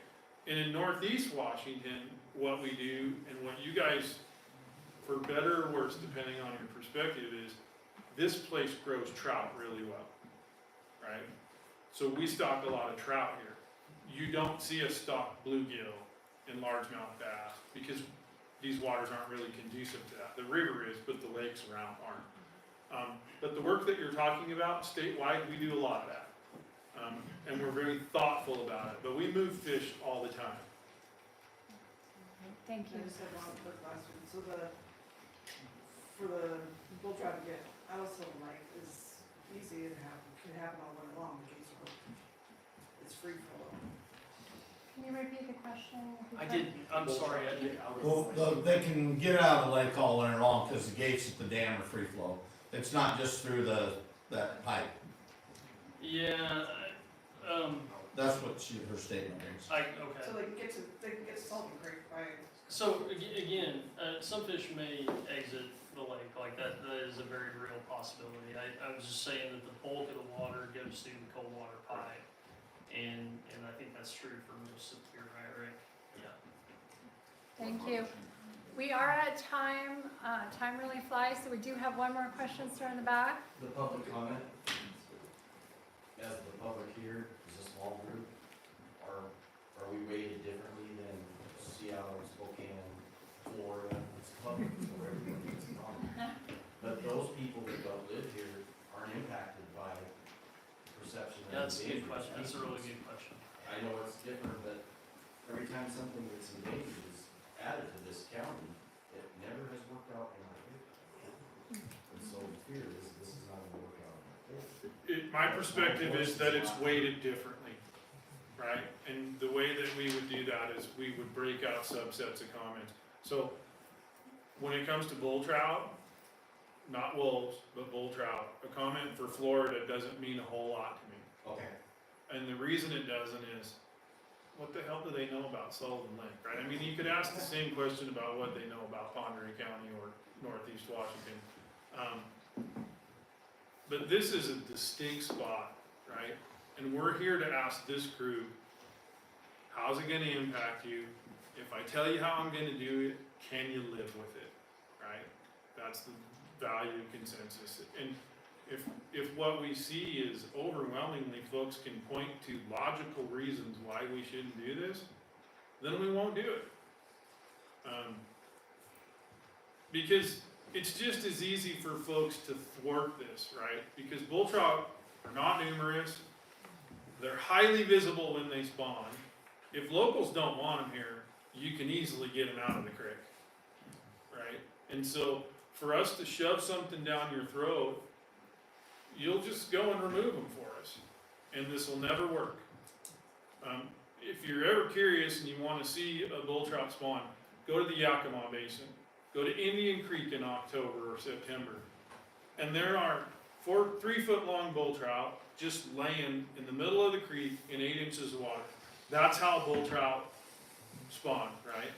C: And in Northeast Washington, what we do, and what you guys, for better or worse, depending on your perspective, is this place grows trout really well, right? So we stock a lot of trout here. You don't see us stock bluegill and largemouth bass because these waters aren't really conducive to that. The river is, but the lakes around aren't. But the work that you're talking about statewide, we do a lot of that. And we're very thoughtful about it, but we move fish all the time.
A: Thank
R: I
A: you.
R: just had one quick last one. So for the bull trout to get out of Sullivan Lake is easy to happen, can happen all winter long, the gates are open. It's free flow.
A: Can you repeat the question?
D: I'm sorry, I did.
N: Well, they can get out of the lake all winter long because the gates at the dam are free flow. It's not just through that pipe.
D: Yeah,
N: That's what her statement is.
D: okay.
R: So they can get to Sullivan Creek, right?
D: So again, some fish may exit the lake like that. That is a very real possibility. I was just saying that the bulk of the water goes through the cold water pipe, and I think that's true for most of your Rick. Yeah.
A: Thank you. We are at time. Time really flies, so we do have one more question, sir, in the back.
S: The public comment, as the public here, is a small group, are we weighted differently than Seattle, Spokane, Florida? It's public, so everybody gets a comment. But those people that don't live here aren't impacted by perception of
D: That's a good
S: endangered
D: question. That's a really
S: species.
D: good question.
S: I know it's different, but every time something that's endangered is added to this county, it never has worked out in our favor. And so the fear is this is not gonna work out in our favor.
C: My perspective is that it's weighted differently, right? And the way that we would do that is we would break out subsets of comments. So when it comes to bull trout, not wolves, but bull trout, a comment for Florida doesn't mean a whole lot to me.
S: Okay.
C: And the reason it doesn't is, what the hell do they know about Sullivan Lake, right? I mean, you could ask the same question about what they know about Pondere County or Northeast Washington. But this is a distinct spot, right? And we're here to ask this group, how's it gonna impact you? If I tell you how I'm gonna do it, can you live with it, right? That's the value consensus. And if what we see is overwhelmingly folks can point to logical reasons why we shouldn't do this, then we won't do it. Because it's just as easy for folks to thwart this, right? Because bull trout are not numerous, they're highly visible when they spawn. If locals don't want them here, you can easily get them out of the creek, right? And so for us to shove something down your throat, you'll just go and remove them for us, and this will never work. If you're ever curious and you want to see a bull trout spawn, go to the Yakima Basin, go to Indian Creek in October or September, and there are 3-foot long bull trout just laying in the middle of the creek in 8 inches of water. That's how bull trout spawn, right?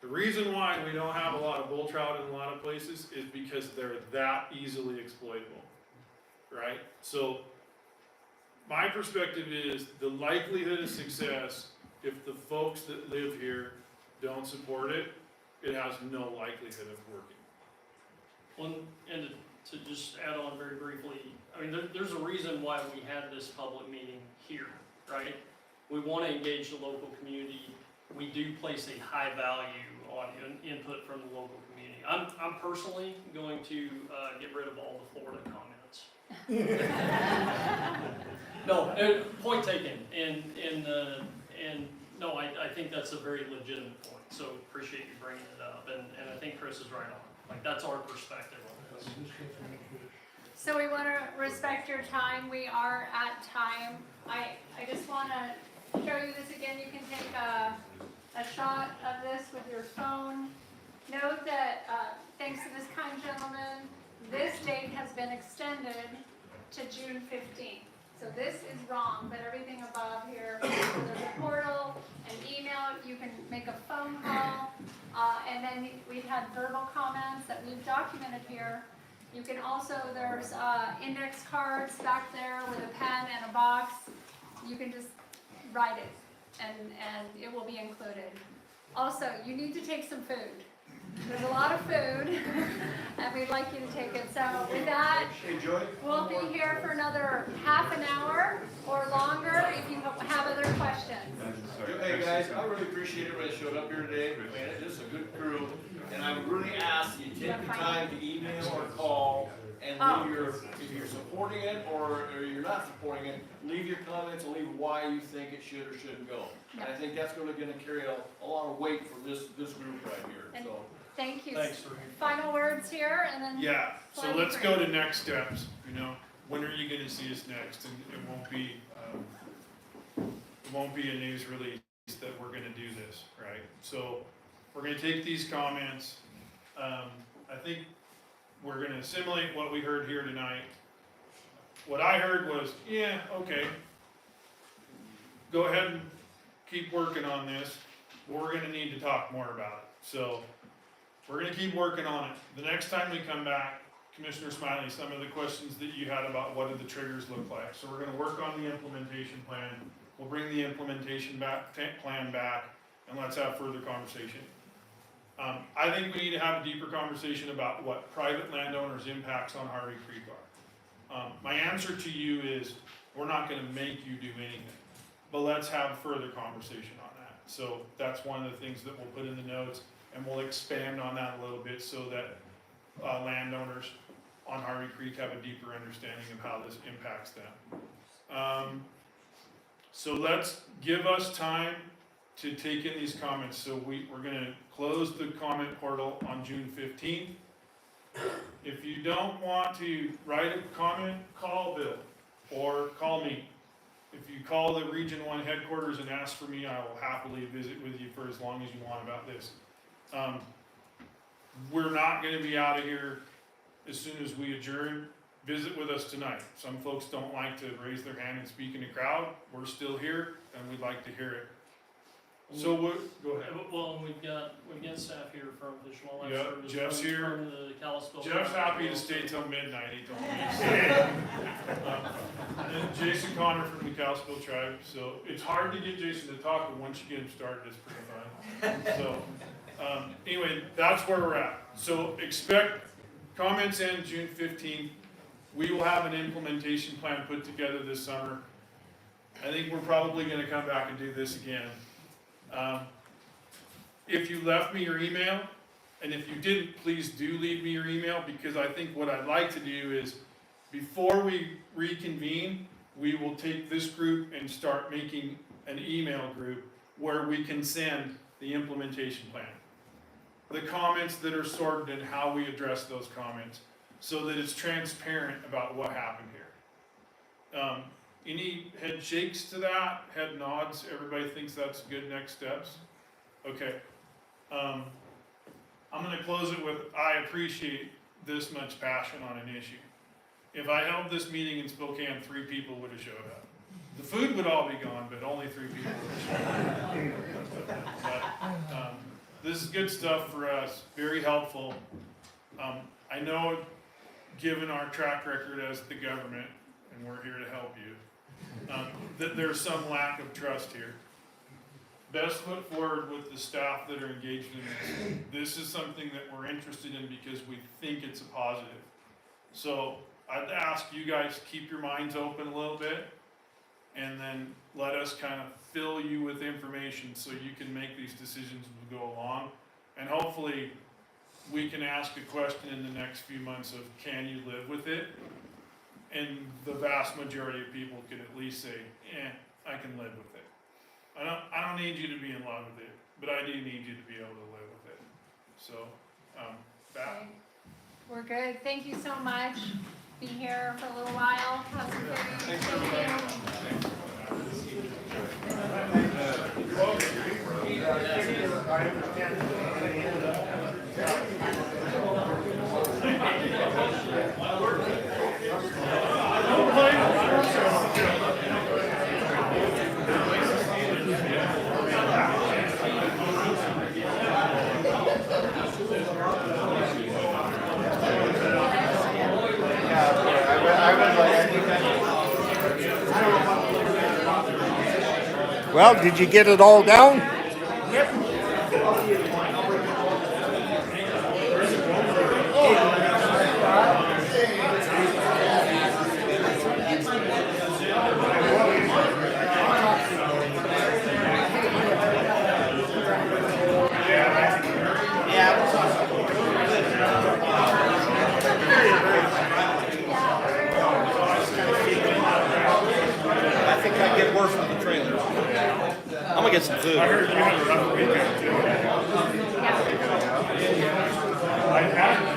C: The reason why we don't have a lot of bull trout in a lot of places is because they're that easily exploitable. Right? So my perspective is the likelihood of success, if the folks that live here don't support it, it has no likelihood of working.
D: Well, and to just add on very briefly, I mean, there's a reason why we had this public meeting here, right? We want to engage the local community. We do place a high value on input from the local community. I'm personally going to get rid of all the Florida comments. No, point taken, and no, I think that's a very legitimate point, so appreciate you bringing it up, and I think Chris is right on, like, that's our perspective on this.
A: So we want to respect your time. We are at time. I just want to show you this again. You can take a shot of this with your phone. Note that thanks to this kind gentleman, this date has been extended to June 15th. So this is wrong, but everything above here, there's a portal, an email, you can make a phone call, and then we've had verbal comments that we've documented here. You can also, there's index cards back there with a pen and a box. You can just write it, and it will be included. Also, you need to take some food. There's a lot of food, and we'd like you to take it. So with that, we'll be here for another half an hour or longer if you have other questions.
J: Hey guys, I really appreciate everybody that showed up here today. Man, this is a good crew, and I would really ask you take the time to email or call And
A: Oh.
J: leave your, if you're supporting it or you're not supporting it, leave your comments and leave why you think it should or shouldn't go. And I think that's gonna carry a lot of weight for this group right here,
A: And
J: so.
A: thank you.
J: Thanks for.
A: Final words here, and then.
C: Yeah, so
A: Flag
C: let's
A: grade.
C: go to next steps, when are you gonna see us next? And it won't be a news release that we're gonna do this, right? So, we're gonna take these comments, I think we're gonna assimilate what we heard here tonight. What I heard was, yeah, okay, go ahead and keep working on this, we're gonna need to talk more about it. So, we're gonna keep working on it. The next time we come back, Commissioner Smiley, some of the questions that you had about what do the triggers look like. So we're gonna work on the implementation plan. We'll bring the implementation plan back, and let's have further conversation. I think we need to have a deeper conversation about what private landowners' impacts on Harvey Creek are. My answer to you is, we're not gonna make you do anything, but let's have further conversation on that. So that's one of the things that we'll put in the notes, and we'll expand on that a little bit so that landowners on Harvey Creek have a deeper understanding of how this impacts them. So let's give us time to take in these comments. So we're gonna close the comment portal on June 15th. If you don't want to write a comment, call Bill or call me. If you call the Region 1 headquarters and ask for me, I will happily visit with you for as long as you want about this. We're not gonna be out of here as soon as we adjourn. Visit with us tonight. Some folks don't like to raise their hand and speak in a crowd. We're still here and we'd like to hear it. So go ahead.
D: Well, we've got staff here from Fish and Wildlife
C: Yeah,
D: Service.
C: Jeff's here.
D: From the Kalispell.
C: Jeff's happy to stay till midnight, he told me. And Jason Connor from the Kalispell tribe, so it's hard to get Jason to talk, but once you get him started, it's pretty fun. So, anyway, that's where we're at. So expect comments in June 15th. We will have an implementation plan put together this summer. I think we're probably gonna come back and do this again. If you left me your email, and if you didn't, please do leave me your email, because I think what I'd like to do is, before we reconvene, we will take this group and start making an email group where we can send the implementation plan. The comments that are sorted and how we address those comments, so that it's transparent about what happened here. Any head shakes to that, head nods, everybody thinks that's good next steps? Okay. I'm gonna close it with, I appreciate this much passion on an issue. If I held this meeting in Spokane, 3 people would have showed up. The food would all be gone, but only 3 people would have showed up. But, this is good stuff for us, very helpful. I know, given our track record as the government, and we're here to help you, that there's some lack of trust here. Best foot forward with the staff that are engaged in this. This is something that we're interested in because we think it's a positive. So I'd ask you guys, keep your minds open a little bit, and then let us kind of fill you with information so you can make these decisions as we go along. And hopefully, we can ask a question in the next few months of, can you live with it? And the vast majority of people can at least say, I can live with it. I don't need you to be in love with it, but I do need you to be able to live with it. So, that.
A: Okay. We're good. Thank you so much. Be here for a little while. Have some food. Thank you.
Q: Well, did you get it all down?
T: trailers. I'm gonna get some food.
C: I heard you had a rough weekend too. I had